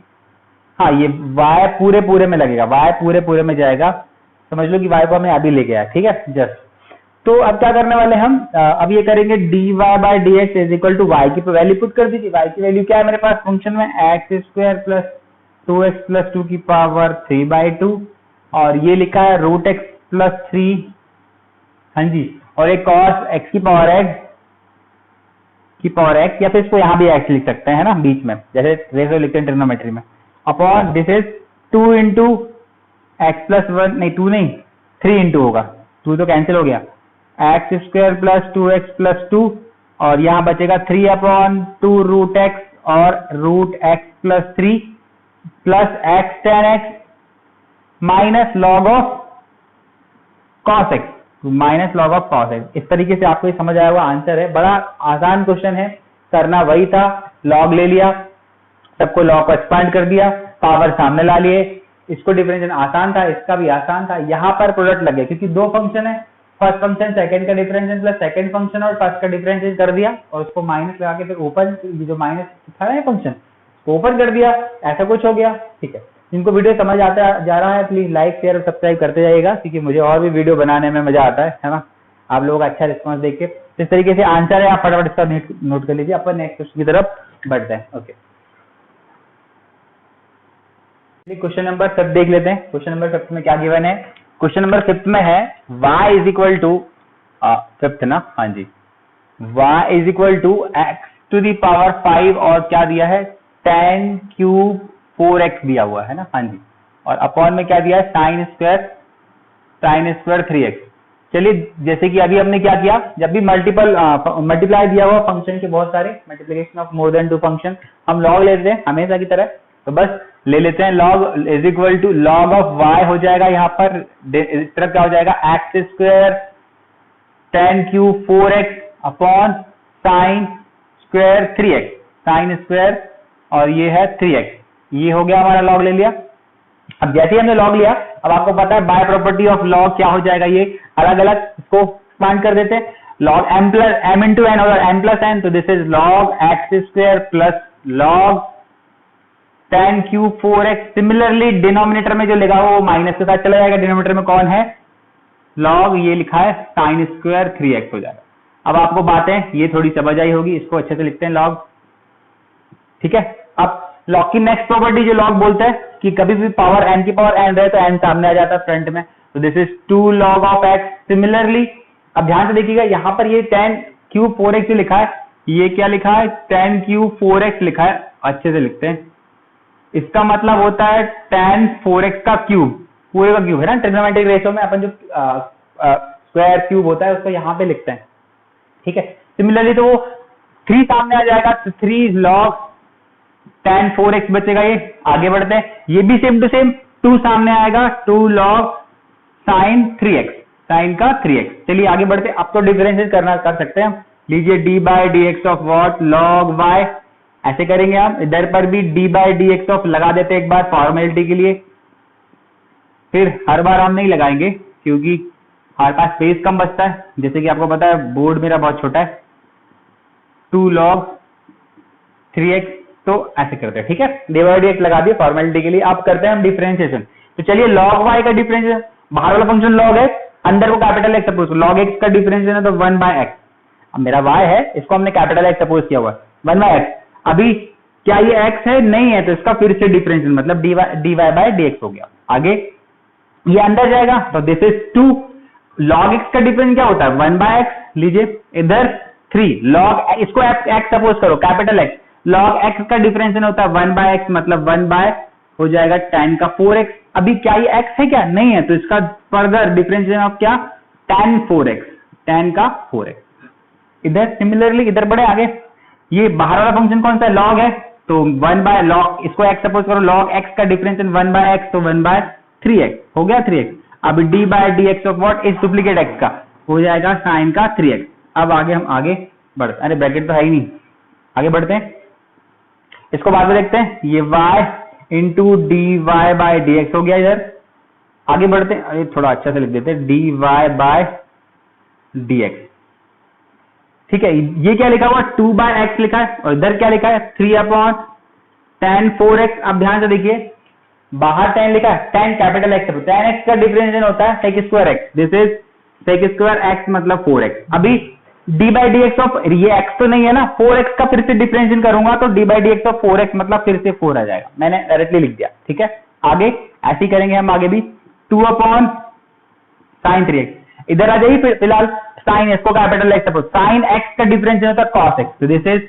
हाँ, ये y पूरे पूरे में लगेगा, y पूरे पूरे में जाएगा, समझ लो कि y को हमें अभी लेके आया। ठीक है, जस्ट तो अब क्या करने वाले हम, अब ये करेंगे dy by dx is equal to y की वैल्यू पुट कर दीजिए। y की वैल्यू क्या है मेरे पास फंक्शन में, x square plus 2x plus 2 की पावर 3/2, और ये लिखा है रूट एक्स प्लस 3, हाँ जी, और एक cos x की पावर x, या फिर इसको यहाँ भी x लिख सकते हैं ना बीच में, जैसे रेशो लिखते हैं ट्रिग्नोमेट्री में, upon this is 2 into x plus 1, नहीं 2 नहीं 3 इंटू होगा, 2 तो कैंसिल हो गया, x square plus 2x plus 2, और यहाँ बचेगा 3 अपॉन 2 रूट एक्स और root x plus 3 plus x tan x minus log of cos x, minus log of cos x। इस तरीके से आपको ये समझ आया हुआ आंसर है, बड़ा आसान क्वेश्चन है, करना वही था, लॉग ले लिया, सबको लॉग को एक्सपांड कर दिया, पावर सामने ला लिए, इसको डिफरेंशिएशन आसान था, इसका भी आसान था, यहाँ पर प्रोडक्ट लग गया क्योंकि दो फंक्शन है, फर्स्ट फंक्शन सेकंड का डिफरेंशिएशन प्लस सेकंड फंक्शन और फर्स्ट का डिफरेंशिएशन कर दिया, और उसको माइनस लगा के फिर ओपन, जो माइनस था ना फंक्शन ओपन कर दिया, ऐसा कुछ हो गया। ठीक है, जिनको वीडियो समझ आता जा रहा है प्लीज लाइक शेयर और सब्सक्राइब करते जाइएगा, क्योंकि मुझे और भी वीडियो बनाने में मजा आता है ना, आप लोगों का अच्छा रिस्पॉन्स देख के। इस तरीके से आंसर है, आप फटाफट इसका नोट कर लीजिए, अपन नेक्स्ट क्वेश्चन की तरफ बढ़ते हैं। ओके, क्वेश्चन नंबर 7 देख लेते हैं। क्वेश्चन नंबर 7 में क्या गिवन है, क्वेश्चन नंबर 5 में है y is equal to 5th ना, हाँ जी, y is equal to x to the power 5 और क्या दिया है tan क्यूब 4x दिया हुआ है ना, हाँ जी, और अपॉन में क्या दिया है साइन स्क्वायर 3x। चलिए, जैसे कि अभी हमने क्या किया, जब भी मल्टीप्लाई दिया हुआ फंक्शन के बहुत सारे, multiplication of more than 2 function, हम लॉग लेते हैं हमेशा की तरह, तो बस ले लेते हैं log is equal to log of y हो जाएगा, यहाँ पर इस तरफ क्या हो जाएगा x square tan cube 4x upon sine square 3x, sine square और ये है 3x, ये हो गया हमारा लॉग ले लिया। अब जैसे ही हमने लॉग लिया, अब आपको पता है बाय प्रॉपर्टी ऑफ लॉग क्या हो जाएगा, ये अलग अलग इसको एक्सपांड कर देते हैं, लॉग m इंटू एन और m प्लस एन, तो this is log x square plus log tan cube 4x। Similarly denominator में जो लगा वो माइनस के साथ चला जाएगा, डिनोमिनेटर में कौन है लॉग ये लिखा है साइन स्क्वायर 3x हो जाएगा। अब आपको बातें ये थोड़ी समझ आई होगी, इसको अच्छे से लिखते हैं लॉग। ठीक है, अब लॉग की नेक्स्ट प्रॉपर्टी जो लॉग बोलता है कि कभी भी पावर n की पावर n रहे तो n सामने आ जाता है फ्रंट में, तो this is 2 log of x। Similarly अब ध्यान से देखिएगा, यहाँ पर ये tan क्यूब 4x लिखा है, ये क्या लिखा है tan क्यूब 4x लिखा है। अच्छे से लिखते हैं, इसका मतलब होता है tan 4x का क्यूब, पूरे का क्यूब है ना। ट्रिग्नोमेट्रिक रेशियो में अपन जो स्क्वायर क्यूब होता है उसको यहाँ पे लिखते हैं। ठीक है, सिमिलरली तो वो 3 सामने आ जाएगा, तो 3 log tan 4x बचेगा। ये आगे बढ़ते हैं, ये भी सेम टू सेम 2 सामने आएगा, 2 log sin 3x, sin का 3x। चलिए आगे बढ़ते हैं, अब तो डिफरेंशिएट कर सकते हैं हम। लीजिए d by D x of what log y, ऐसे करेंगे हम। इधर पर भी d by D x of लगा देते हैं एक बार फॉर्मेलिटी के लिए, फिर हर बार हम नहीं लगाएंगे क्योंकि हमारे पास स्पेस कम बचता है। जैसे कि आपको पता है बोर्ड मेरा बहुत छोटा है, 2 log 3x, तो ऐसे करते हैं। ठीक है, डी बाई डी एक्स लगा दिए फॉर्मेलिटी के लिए। अब करते हैं हम डिफरेंशिएशन। तो चलिए log y का डिफरेंशिएशन, बाहर वाला फंक्शन log x, अंदर को capital x suppose, log x का डिफरेंशिएशन है तो 1 बाय x। अब मेरा y है, इसको हमने कैपिटल x सपोज किया हुआ है 1 बाय x। अभी क्या ये x है? नहीं है, तो इसका फिर से डिफरेंशिएशन मतलब dy बाय dx हो गया। आगे ये अंदर जाएगा तो दिस इज 2 log x का डिफरेंस क्या होता है 1 बाय x। लीजिए इधर 3 log, इसको x सपोज करो कैपिटल x, log x का डिफरेंशिएशन होता है 1 बाय x, मतलब 1 बाय हो जाएगा tan का 4x। अभी क्या ये x है? क्या नहीं है, तो इसका फर्दर डिफरेंशिएशन ऑफ क्या tan 4x, tan का 4x। इधर सिमिलरली इधर बढ़े आगे, ये बाहर वाला फंक्शन कौन सा है log है, तो 1 बाय log, इसको x सपोज करो, log x का डिफरेंशिएशन 1 बाय x, तो 1 बाय 3x हो गया 3x। अब d by d x of what is duplicate x का हो जाएगा साइन का 3x। अब आगे हम आगे बढ़ते, अरे ब्रैकेट तो है ही नहीं, आगे बढ़ते हैं, इसको बाद में देखते हैं। ये y into d y by d x हो गया इधर। आगे बढ़ते हैं, अरे थोड़ा अच्छा से लिख देते हैं, d y by d x. ठीक है, ये क्या लिखा हुआ 2 बाय एक्स लिखा है, और इधर क्या लिखा है 3 अपॉन tan 4x। अब ध्यान से देखिए, बाहर tan लिखा है, tan capital x, tan x का डिफरेंशिएशन होता है sec square x, this is sec square x मतलब 4x। अभी d by D x of, ये x तो नहीं है ना, 4x का फिर से डिफरेंशिएशन करूंगा तो d by D x of 4x मतलब फिर से 4 आ जाएगा, मैंने डायरेक्टली लिख दिया। ठीक है, आगे ऐसे ही करेंगे हम, आगे भी 2 अपॉन साइन 3x। इधर आ जाइए फिलहाल साइन, इसको capital x suppose, sine x का डिफरेंशिएशन होता है cos x, तो दिस इज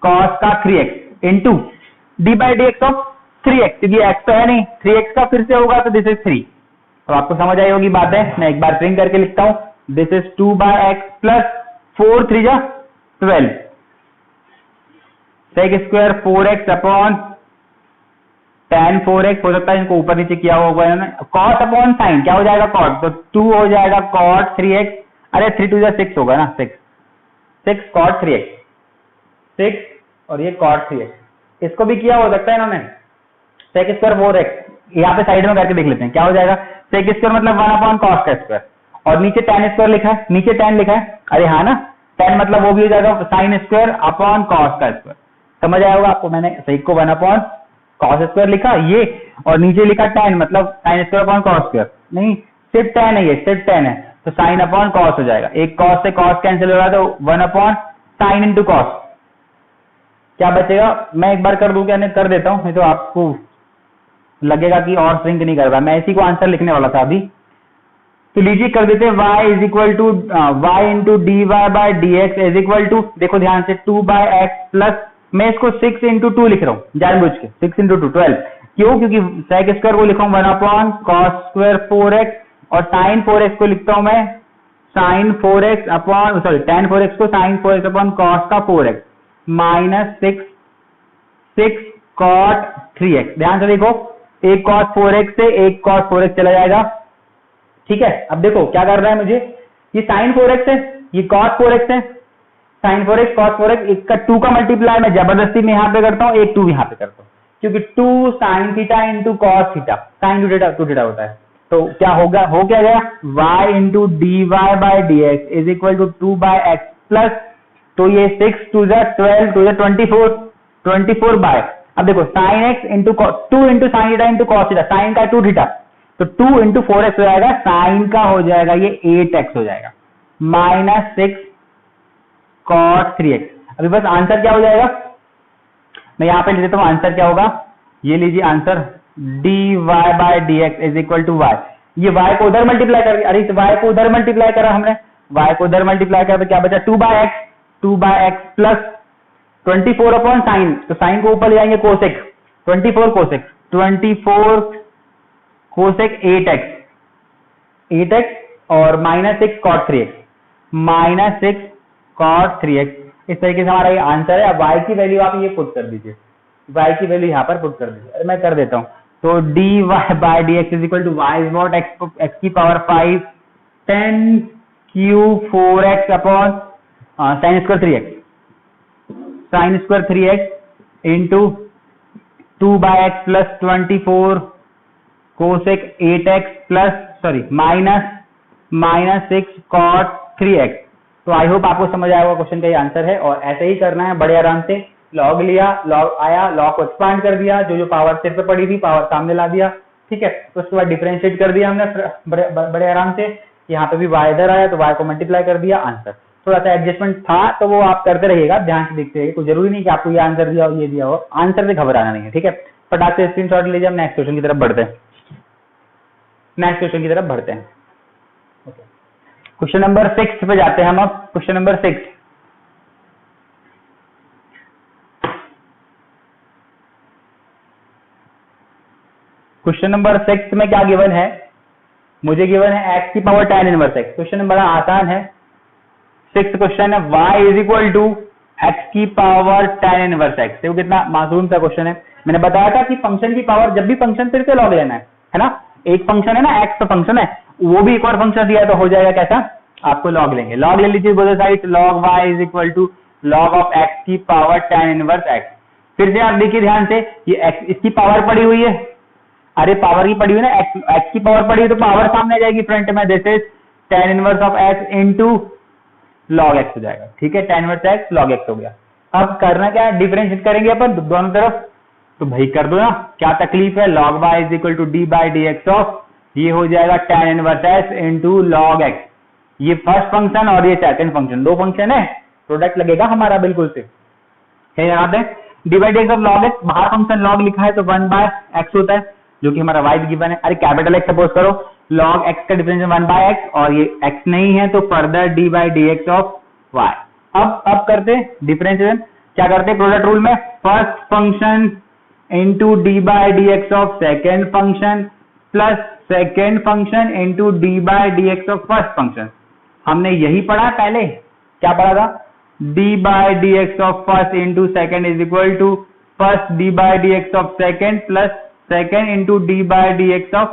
cos का 3x into d by D x of 3x, क्योंकि x तो है नहीं, 3x का फिर से होगा तो दिस इज 3। तो आपको समझ आई होगी बात है, मैं एक बार प्रिंट करके लिखता हूं, this is 2 by x plus 4 3 जा 12 sec square 4x upon tan 4x। हो सकता है इनको ऊपर नीचे किया होगा इन्होंने, cos अपॉन साइन क्या हो जाएगा cot, तो 2 हो जाएगा cot 3x, अरे 3 2 जा 6 होगा ना, 6 cot 3x, 6 और ये cot 3x। इसको भी किया हो सकता है इन्होंने sec स्क्वायर 4x, यहाँ पे साइड में करके देख लेते हैं क्या हो जाएगा। sec स्क्वायर मतलब 1 अपॉन cos का स्क्वायर, और नीचे tan स्क्वायर लिखा है, नीचे tan लिखा है, अरे हाँ ना, tan मतलब वो भी हो जाएगा sin स्क्वायर अपॉन cos का स्क्वायर। समझ आया होगा आपको, मैंने sec को 1 अपॉन cos स्क्वायर लिखा ये, और नीचे लिखा tan मतलब sin square upon cos square, नहीं सिर्फ tan है, ये सिर्फ tan है, तो sin अपॉन cos हो जाएगा। एक cos से cos कैंसिल हो रहा है तो 1 अपॉन sin इंटू cos, क्या बचेगा, मैं एक बार कर दूं, क्या नहीं कर देता हूं, नहीं तो आपको लगेगा कि और श्रिंक नहीं कर रहा, मैं इसी को आंसर लिखने वाला था अभी। तो लीजिए कर देते हैं y is equal to y into d y by d x is equal to, देखो ध्यान से 2 बाय एक्स प्लस, मैं इसको 6 इंटू 2 लिख रहा हूँ जानबूझ के, 6 इंटू 2 12, क्यों, क्योंकि sec स्क्वायर को लिखा हूँ 1 अपॉन cos स्क्वायर 4x, और sin 4x को लिखता हूं मैं sin 4x upon, sorry tan 4x को sin 4x अपॉन cos का 4x माइनस 6 cot 3x। ध्यान से देखो, एक cos 4x से एक cos 4x चला जाएगा। ठीक है, अब देखो क्या कर रहा है मुझे, ये sin 4x है, ये cos 4x है, sin 4x cos 4x, एक का 2 का मल्टीप्लाई मैं जबरदस्ती में यहाँ पे करता हूँ, एक 2 यहाँ पे करता हूँ, क्योंकि 2 sin theta into cos theta, sin 2 theta होता है, तो क्या होगा, हो क्या गया y into d y by d x is equal to 2 by x plus, तो ये 6 2 जा 12 2 जा 24 बाय, अब देखो sin x into 2 into sin theta into cos theta, sin का 2 थीटा, तो 2 इंटू 4x हो जाएगा, साइन का हो जाएगा ये 8x हो जाएगा, माइनस 6 cos 3x। अभी बस आंसर क्या हो जाएगा, मैं यहां पे लिख देता हूं आंसर क्या होगा, ये लीजिए answer dy by dx is equal to y। ये y को उधर मल्टीप्लाई कर दिया, अरे इस y को उधर मल्टीप्लाई करा हमने, y को उधर मल्टीप्लाई करा तो क्या बचा 2 by x plus 24 upon sine, तो साइन को ऊपर ले जाएंगे कोसेक, 24 कोसेक 8x और minus 6 cos 3x, minus 6 cos 3x। इस तरीके से हमारा ये आंसर है। अब y की वैल्यू आप ये पुट कर दीजिए, y की वैल्यू यहाँ पर पुट कर दीजिए, अरे मैं कर देता हूँ। तो dy by dx is equal to y is what, x की power 5 10 cube 4x upon sine square 3x, sine square 3x into 2 by x plus 24 cosec 8x plus sorry minus 6 cot 3x। तो I hope आपको समझ आया होगा, question का ये answer है। और ऐसे ही करना है, बड़े आराम से लॉग लिया, लॉग आया, लॉग को एक्सपांड कर दिया, जो पावर सिर पे पड़ी थी पावर सामने ला दिया, ठीक है। तो उसके बाद डिफरेंशिएट कर दिया हमने बड़े आराम से, यहाँ पे भी y इधर आया तो y को मल्टीप्लाई कर दिया, आंसर। थोड़ा सा एडजस्टमेंट था तो वो आप करते रहिएगा, ध्यान से देखते रहिए, कोई जरूरी नहीं कि आपको ये आंसर दिया हो ये दिया हो, आंसर से घबराना नहीं है, ठीक है। फटाक से स्क्रीनशॉट लीजिए, हम नेक्स्ट क्वेश्चन की तरफ बढ़ते हैं, क्वेश्चन नंबर 6 पे जाते हैं हम। अब क्वेश्चन नंबर 6, क्वेश्चन नंबर 6 में क्या गिवन है, मुझे गिवन है x की power tan inverse x। Question बड़ा आसान है, 6th क्वेश्चन है y is equal to x की पावर tan इनवर्स x। देखो कितना मासूम सा क्वेश्चन है। मैंने बताया था कि फंक्शन की पावर, जब भी फंक्शन फिर से लॉग लेना है ना, एक फंक्शन है ना x तो फंक्शन है, वो भी एक और फंक्शन दिया तो हो जाएगा कैसा, आपको लॉग लेंगे, लॉग ले लीजिए both side, log y is equal to log of x की पावर tan इनवर्स x। फिर से आप देखिए ध्यान से, ये x इसकी पावर पड़ी हुई है, अरे पावर की पड़ी हुई ना, x की पावर पड़ी है तो पावर सामने आ जाएगी फ्रंट में, this is tan inverse of x into log x हो जाएगा, ठीक है। tan inverse x log x हो गया। अब करना क्या है, डिफरेंशिएट करेंगे अपन दोनों तरफ, तो भाई कर दो ना, क्या तकलीफ है, log y is equal to d by D x of, ये हो जाएगा tan inverse x into log x। ये फर्स्ट फंक्शन और ये सेकंड फंक्शन, दो फंक्शन है, प्रोडक्ट लगेगा हमारा बिल्कुल से, है याद है। D by D x of log x, बाहर फंक्शन log लिखा है तो 1 बाय x होता है, जो कि हमारा y गिवन है। अरे कैपिटल X सपोज करो, log x का डिफरेंशियल 1 बाय x और ये x नहीं है तो further d by D x of y। अब करते डिफरेंशियल, क्या करते प्रोडक्ट रूल में, first function into d by D x of second function plus second function into d by D x of first function. हमने यही पढ़ा पहले, क्या पढ़ा था, D by D x of first into second is equal to first d by D x of second plus second into d by D x of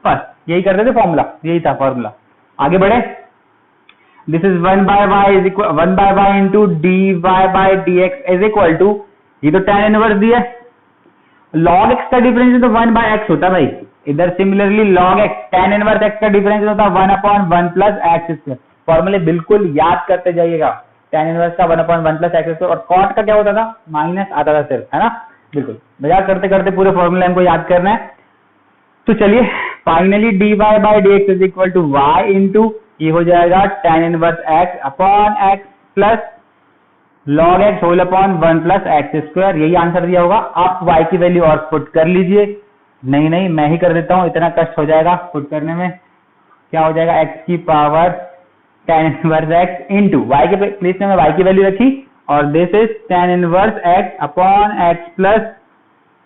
first, यही करते थे फॉर्मूला, यही था फॉर्मूला। आगे बढ़े, this is 1 by y is equal 1 by y into d Y by D x is equal to, ये तो tan inverse दिया, log x का डिफरेंस तो 1 बाय x होता है भाई, इधर similarly log x tan inverse x का डिफरेंस होता है 1 अपॉन 1 प्लस एक्स स्क्वायर। फॉर्मूले बिल्कुल याद करते जाइएगा, tan इनवर्स का 1 अपॉन 1 प्लस एक्स स्क्वायर, और cot का क्या होता था, माइनस आता था सिर्फ, है ना, बिल्कुल मजाक करते करते पूरे फॉर्मूले हमको याद करना है। तो चलिए finally d Y by D x is equal to y into, ये हो जाएगा tan inverse x upon x plus log x whole upon 1 plus x square, यही आंसर दिया होगा। आप y की वैल्यू और पुट कर लीजिए, नहीं मैं ही कर देता हूं, इतना कष्ट हो जाएगा पुट करने में। क्या हो जाएगा, x की power tan inverse x into, y के प्लेस में मैं y की वैल्यू रखी, और this is tan inverse x upon x plus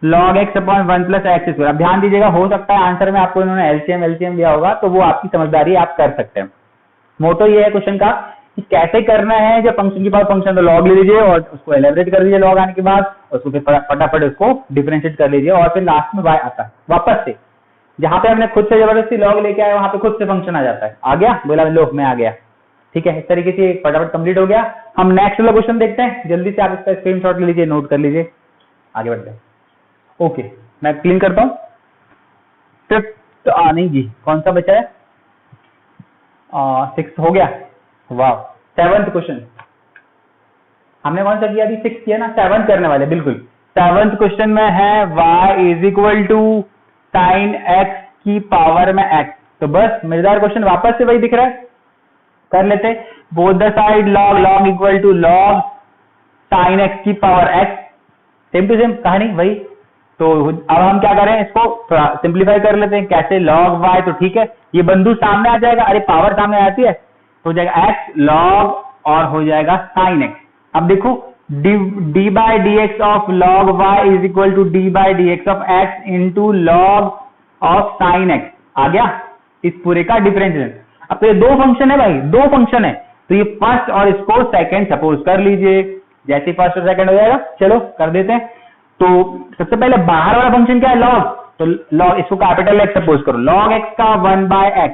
log x upon 1 plus x square. अब ध्यान दीजिएगा, हो सकता है आंसर में आपको इन्होंने एलसीएम दिया होगा, तो वो आपकी समझदारी, आप कर सकते हैं। मोटो ये है क्वेश्चन का कि कैसे करना है, जब फंक्शन की पावर फंक्शन तो log ले लीजिए और उसको एलिब्रेट कर लीजिए log आने के बाद, उसको फिर फटाफट उसको डिफरेंशिएट कर लीजिए, और फिर लास्ट में y आता है वापस से, जहां पे हमने खुद से जबरदस्ती log लेके आए वहां पे खुद से फंक्शन आ जाता है, आ गया, बोला लो मैं आ गया, ठीक है। इस तरीके से फटाफट कंप्लीट हो गया। हम नेक्स्ट वाला क्वेश्चन देखते हैं, जल्दी से आप इसका स्क्रीनशॉट ले लीजिए, नोट कर लीजिए, आगे बढ़ते हैं। ओके, मैं क्लीन करता हूं। फिफ्थ नहीं जी, कौन सा बचा है, 6 हो गया, वाह। 7th क्वेश्चन हमने कौन सा किया अभी, 6 किया ना, 7th करने वाले, बिल्कुल। 7th क्वेश्चन में है y is equal to sine x की पावर में x। तो बस मजेदार क्वेश्चन वापस से वही दिख रहा है, कर लेते। Both the side log equal to log sin x की power x, same to same कहानी वही। तो अब हम क्या करें, इसको थोड़ा सिंप्लीफाई कर लेते हैं। कैसे, log y, तो ठीक है ये बंधु सामने आ जाएगा, अरे पावर सामने आती है, तो हो जाएगा x log और हो जाएगा sin x। अब देखो d by D x of log y is equal to d by D x of x into log of sin x आ गया, इस पूरे का डिफरेंशिएशन। अब तो ये दो फंक्शन है भाई, दो फंक्शन है, तो ये फर्स्ट और इसको सेकंड सपोज कर लीजिए। जैसे फर्स्ट और सेकंड हो जाएगा, चलो कर देते हैं। तो सबसे पहले बाहर वाला फंक्शन क्या है, log, तो log इसको कैपिटल x सपोज करो, log x का 1 बाय x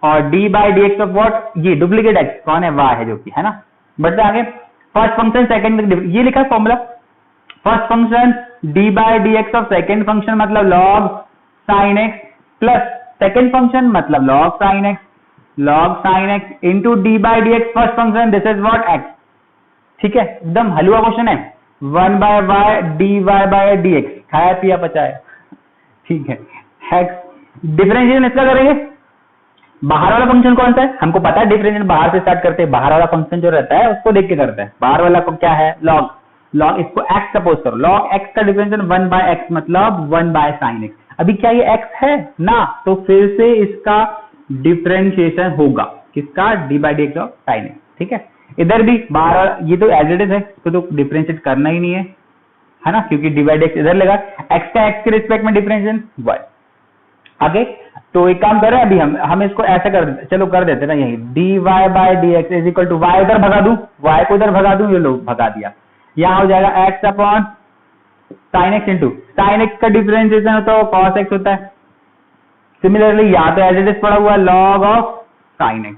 और d by D x of what, ये डुप्लीकेट x कौन है, y है जो कि है ना। बढ़ते आगे, फर्स्ट फंक्शन सेकंड, ये लिखा है formula, first function d by D x of second function मतलब log sin x plus second function मतलब log sin x into d by D x first function, this is what x। ठीक है, एकदम हलवा question है। 1 by y d y by d x, खाया पिया पचाया, ठीक है। x डिफरेंशिएशन इसका करेंगे, बाहर वाला फंक्शन कौन सा है हमको पता है, डिफरेंशिएशन बाहर से स्टार्ट करते हैं, बाहर वाला फंक्शन जो रहता है उसको देख के करते हैं। बाहर वाला को क्या है, log इसको x सपोज करो, log x का डिफरेंशिएशन 1 बाय x मतलब 1 बाय sin x। अभी क्या ये x है ना, तो फिर से इसका डिफरेंशिएशन होगा, किसका, d by D x of sin x। ठीक है, इधर भी बाहर ये तो एज इट इज है, इसको तो डिफरेंशिएट करना ही नहीं है ना, क्योंकि d बाई डी एक्स इधर लगा, x का x के रिस्पेक्ट में डिफरेंशिएशन y। आगे तो एक काम कर रहे हैं अभी हम इसको ऐसे कर देते, चलो कर देते ना, यही dy by D x is equal to y उधर भगा दूं, y को उधर भगा दूं, ये लो भगा दिया, यहां हो जाएगा x upon sin x into sin x का डिफरेंशिएशन होता है cos x होता है। सिमिलरली यहाँ तो एज इट इज पड़ा हुआ log ऑफ sin x।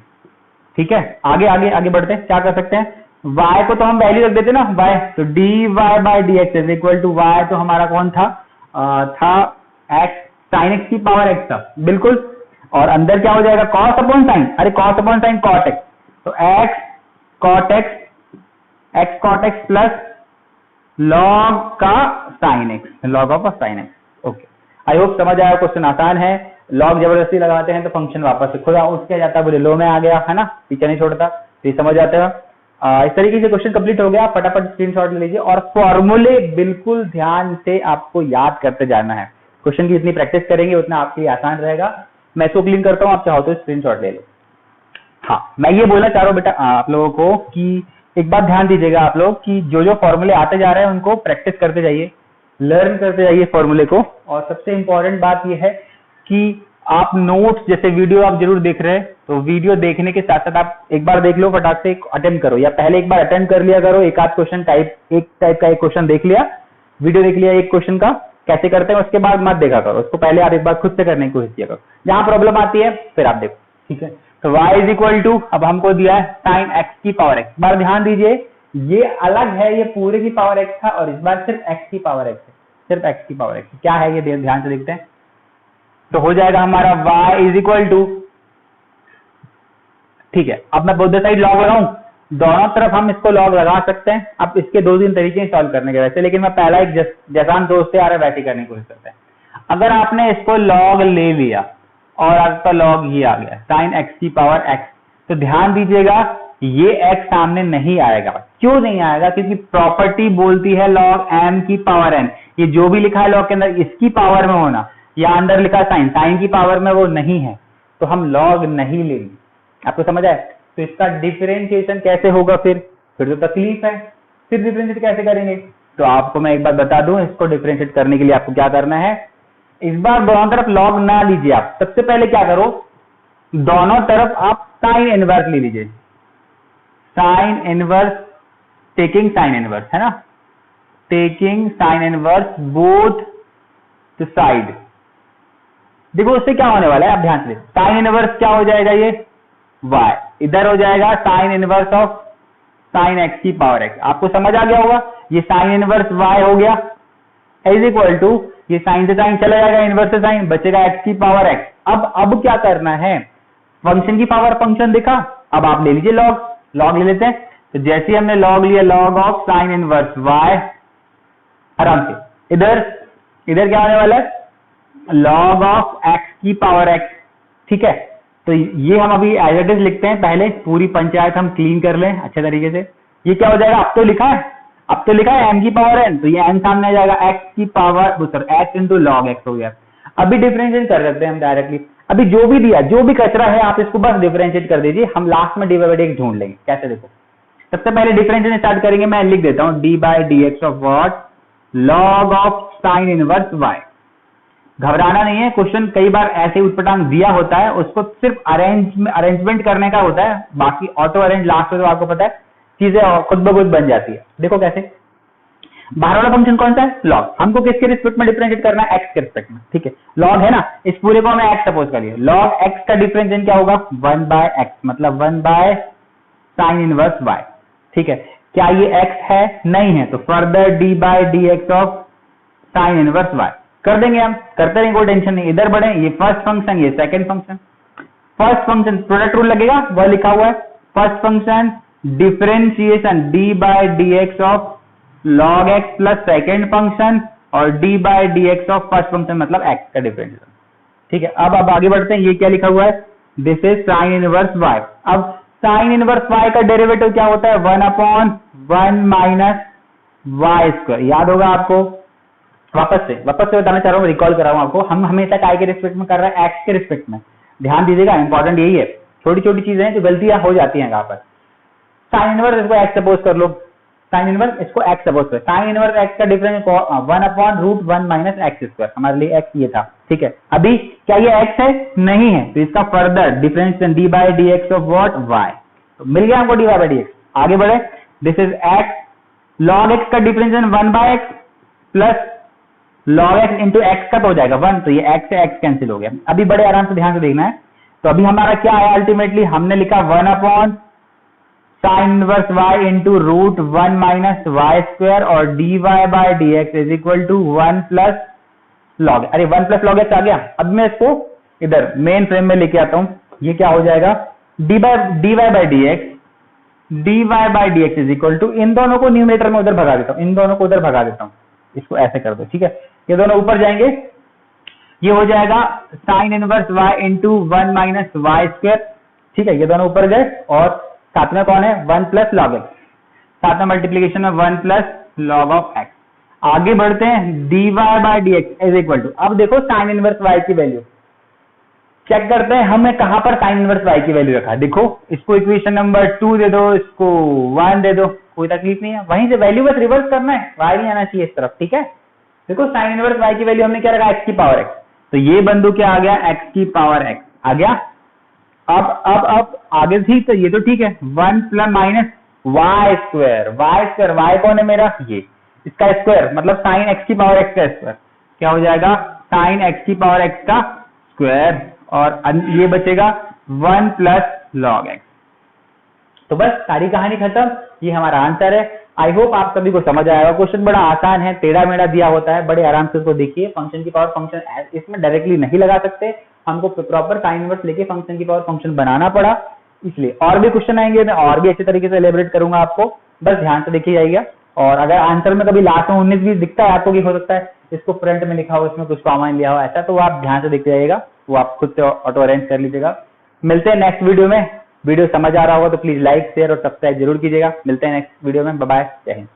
ठीक है, आगे आगे आगे बढ़ते हैं, क्या कर सकते हैं, y को तो हम वैल्यू रख देते ना y, तो dy by D x is equal to y, तो हमारा कौन था, x sin x की पावर x था बिल्कुल, और अंदर क्या हो जाएगा cos अपॉन sin, अरे cos upon sin cot x, तो x cot x plus log का sin x, log of sin x। Okay, I hope समझ आया, क्वेश्चन आसान है। log जबरदस्ती लगाते हैं तो फंक्शन वापस से खुद उठ के जाता है, बोले लो में आ गया है ना, पीछे नहीं छोड़ता, तो ये समझ आते हैं। इस तरीके से क्वेश्चन कंप्लीट हो गया, फटाफट स्क्रीनशॉट ले लीजिए और फॉर्मूले बिल्कुल ध्यान से आपको याद करते जाना है। क्वेश्चन की जितनी प्रैक्टिस करेंगे उतना आपके लिए आसान रहेगा। मैं इसको क्लीन करता हूँ, आप चाहो तो स्क्रीनशॉट ले लो। हाँ, मैं ये बोलना चाह रहा हूँ बेटा आप लोगों को कि एक बात ध्यान दीजिएगा आप लोग कि जो जो फॉर्मूले आते जा रहे हैं उनको प्रैक्टिस करते जाइए, लर्न करते जाइए फॉर्मूले को। और सबसे इंपॉर्टेंट बात यह है कि आप नोट्स, जैसे वीडियो आप जरूर देख रहे हैं, तो वीडियो देखने के साथ साथ आप एक बार देख लो, फटाक से अटेम्प्ट करो, या पहले एक बार अटेम्प्ट कर लिया करो, एक आध क्वेश्चन टाइप का एक क्वेश्चन देख लिया, वीडियो देख लिया एक क्वेश्चन का कैसे करते हैं, उसके बाद मत देखा करो, उसको पहले आप एक बार खुद से करने की कोशिश किया करो, जहां प्रॉब्लम आती है फिर आप देखो। ठीक है, तो y इज इक्वल टू, अब हमको दिया है sin x की पावर x। बार ध्यान दीजिए, ये अलग है, ये पूरे की पावर x था, और इस बार सिर्फ x की पावर x है, सिर्फ x की पावर x। क्या है ये ध्यान से देखते हैं, तो हो जाएगा हमारा y इज इक्वल टू, ठीक है, अब मैं बोथ साइड लॉग लगाऊं, दोनों तरफ हम इसको लॉग लगा सकते हैं। अब इसके दो तीन तरीके हैं सॉल्व करने के वैसे, लेकिन मैं पहला एक जैसा हम दोस्त आ रहे हैं वैसे करने की कोशिश करते हैं। अगर आपने इसको लॉग ले लिया और आपका लॉग ये आ गया sin x की पावर x, तो ध्यान दीजिएगा ये x सामने नहीं आएगा। क्यों नहीं आएगा, क्योंकि प्रॉपर्टी बोलती है log m की पावर n, ये जो भी लिखा है लॉग के अंदर इसकी पावर में होना, या अंदर लिखा sin की पावर में वो नहीं है, तो हम लॉग नहीं लेंगे। आपको समझ आए, तो इसका डिफरेंशिएशन कैसे होगा, फिर तो तकलीफ है, फिर डिफरेंशिएट कैसे करेंगे। तो आपको मैं एक बात बता दूं, इसको डिफरेंशिएट करने के लिए आपको क्या करना है, इस बार दोनों तरफ लॉग ना लीजिए आप, सबसे पहले क्या करो, दोनों तरफ आप साइन इनवर्स ले लीजिए, sine inverse, taking sine inverse है ना, taking sine inverse both the side. देखो उससे क्या होने वाला है, आप ध्यान से, साइन इनवर्स क्या हो जाएगा, ये y, इधर हो जाएगा sine inverse of sine x की पावर x। आपको समझ आ गया होगा, ये साइन इनवर्स y हो गया इज इक्वल टू, ये साइन से साइन चला जाएगा, इनवर्स से साइन बचेगा x की पावर x। अब क्या करना है, फंक्शन की पावर फंक्शन दिखा, अब आप ले लीजिए लॉग ले लेते हैं। तो जैसे हमने लॉग लिया log of sine inverse y, आराम से इधर क्या होने वाला है, log ऑफ x की पावर x, ठीक है। तो ये हम अभी एज इट इज लिखते हैं, पहले पूरी पंचायत हम क्लीन कर लें अच्छे तरीके से। ये क्या हो जाएगा, अब तो लिखा है m की पावर n, तो ये n सामने आ जाएगा x की power x into log x हो गया। अभी डिफरेंशिएट कर सकते हैं हम डायरेक्टली। अभी जो भी दिया, जो भी कचरा है आप इसको बस डिफरेंशिएट कर दीजिए, हम लास्ट में डी बाई डी एक्स ढूंढ लेंगे। कैसे, देखो सबसे पहले डिफरेंशिएशन स्टार्ट करेंगे, मैं लिख देता हूं D by D x of what, log of sine inverse y। घबराना नहीं है, क्वेश्चन कई बार ऐसे उटपटांग दिया होता है, उसको सिर्फ अरेंजमेंट करने का होता है, बाकी ऑटो अरेंज लास्ट में तो आपको पता है चीजें खुद ब खुद बन जाती है। देखो कैसे, बाहर वाला फंक्शन कौन सा है, लॉग, हमको किसके रिस्पेक्ट में डिफरेंशिएट करना है, x के रिस्पेक्ट में, ठीक है। लॉग है ना, इस पूरे को हमें x सपोज करिए, लॉग x का डिफरेंशिएशन क्या होगा, 1 बाय x, मतलब 1 बाय साइन इनवर्स y, ठीक है। क्या ये x है, नहीं है, तो further d by D x of sine inverse y कर देंगे हम, करते रहेंगे, कोई टेंशन नहीं। इधर बढ़े, ये फर्स्ट फंक्शन, ये second function. First function product rule लगेगा, वह लिखा हुआ है, first function differentiation D by D x of log X plus second function, और D by D x of first function मतलब एक्स का डिफरेंशिएशन, ठीक है। अब आगे बढ़ते हैं, ये क्या लिखा हुआ है, this is sine inverse y। अब साइन इनवर्स y का डेरिवेटिव क्या होता है, 1/1 माइनस वाई स्क्वायर, याद होगा आपको। वापस से बताना चाह रहा हूँ, रिकॉल कर रहा हूँ आपको, हम हमेशा काय के रिस्पेक्ट में कर रहे हैं, एक्स के रिस्पेक्ट में, ध्यान दीजिएगा, इंपॉर्टेंट यही है। छोटी छोटी चीजें हैं जो गलतियां हो जाती हैं यहाँ पर। साइन इनवर्स इसको एक्स सपोज कर लो, साइन इनवर्स इसको एक्स सपोज कर, साइन इनवर्स एक्स का डिफरेंस 1/√1 माइनस एक्स स्क्वायर, हमारे लिए एक्स ये था, ठीक है। अभी क्या ये एक्स है, नहीं है, तो इसका further difference d by D x of what, y, तो मिल गया हमको डी बाई डी एक्स। आगे बढ़े, this is X, log X का differentiation 1 by x plus log X into X का तो हो जाएगा 1, तो ये एक्स से एक्स कैंसिल हो गया। अभी बड़े आराम से ध्यान से देखना है, तो अभी हमारा क्या आया, अल्टीमेटली हमने लिखा 1 sine inverse y into √1 minus Y square, और D Y by D x is equal to 1 plus log, अरे 1 प्लस लॉग एक्स आ गया। अब मैं इसको इधर मेन फ्रेम में लेके आता हूं, ये क्या हो जाएगा, D Y by D x is equal to, इन दोनों को न्यूमरेटर में उधर भगा देता हूं, इन दोनों को उधर भगा देता हूं, इसको ऐसे कर दो, ठीक है। ये दोनों ऊपर जाएंगे, ये हो जाएगा sine inverse y into 1 minus Y square, ठीक है। ये दोनों ऊपर गए, और साथ में कौन है, 1 प्लस लॉग एक्स, साथ में मल्टीप्लीकेशन में 1 प्लस लॉग ऑफ एक्स। आगे बढ़ते हैं, d Y by D x is equal to, अब देखो साइन इनवर्स y की वैल्यू चेक करते हैं, हमें कहां पर साइन इनवर्स y की वैल्यू रखा, देखो इसको इक्वेशन नंबर 2 दे दो, इसको 1 दे दो, कोई तकलीफ नहीं है, वहीं से वैल्यू बस रिवर्स करना है, y नहीं आना चाहिए इस तरफ, ठीक है। देखो साइन इनवर्स y की वैल्यू हमने क्या रखा, x की पावर x, तो ये बंदू क्या आ गया, x की पावर x आ गया। अब आगे थी, तो ये तो ठीक है, 1 plus minus Y square, y कौन है मेरा, ये इसका स्क्वायर, मतलब साइन x की पावर x का स्क्वायर, क्या हो जाएगा, साइन x की पावर x का स्क्वायर, और ये बचेगा 1 प्लस लॉग x। तो बस सारी कहानी खत्म, ये हमारा आंसर है। आई होप आप सभी को समझ आएगा। क्वेश्चन बड़ा आसान है, टेढ़ा मेढ़ा दिया होता है, बड़े आराम से उसको देखिए। फंक्शन की पावर फंक्शन इसमें डायरेक्टली नहीं लगा सकते, हमको प्रॉपर साइन इनवर्स लेके फंक्शन की पावर फंक्शन बनाना पड़ा, इसलिए और भी क्वेश्चन आएंगे, मैं और भी अच्छे तरीके से एलेबरेट करूंगा आपको, बस ध्यान से देखिए जाइएगा। और अगर आंसर में कभी लास्ट में 19-20 दिखता है आपको कि हो सकता है इसको फ्रंट में लिखा हो, इसमें कुछ कॉमन लिया हो ऐसा, तो आप ध्यान से देखते जाइएगा, वो आप खुद से ऑटो अरेंज कर लीजिएगा। मिलते हैं नेक्स्ट वीडियो में। वीडियो समझ आ रहा होगा तो प्लीज लाइक शेयर और सब्सक्राइब जरूर कीजिएगा। मिलते हैं नेक्स्ट वीडियो में, बाय बाय, जय हिंद।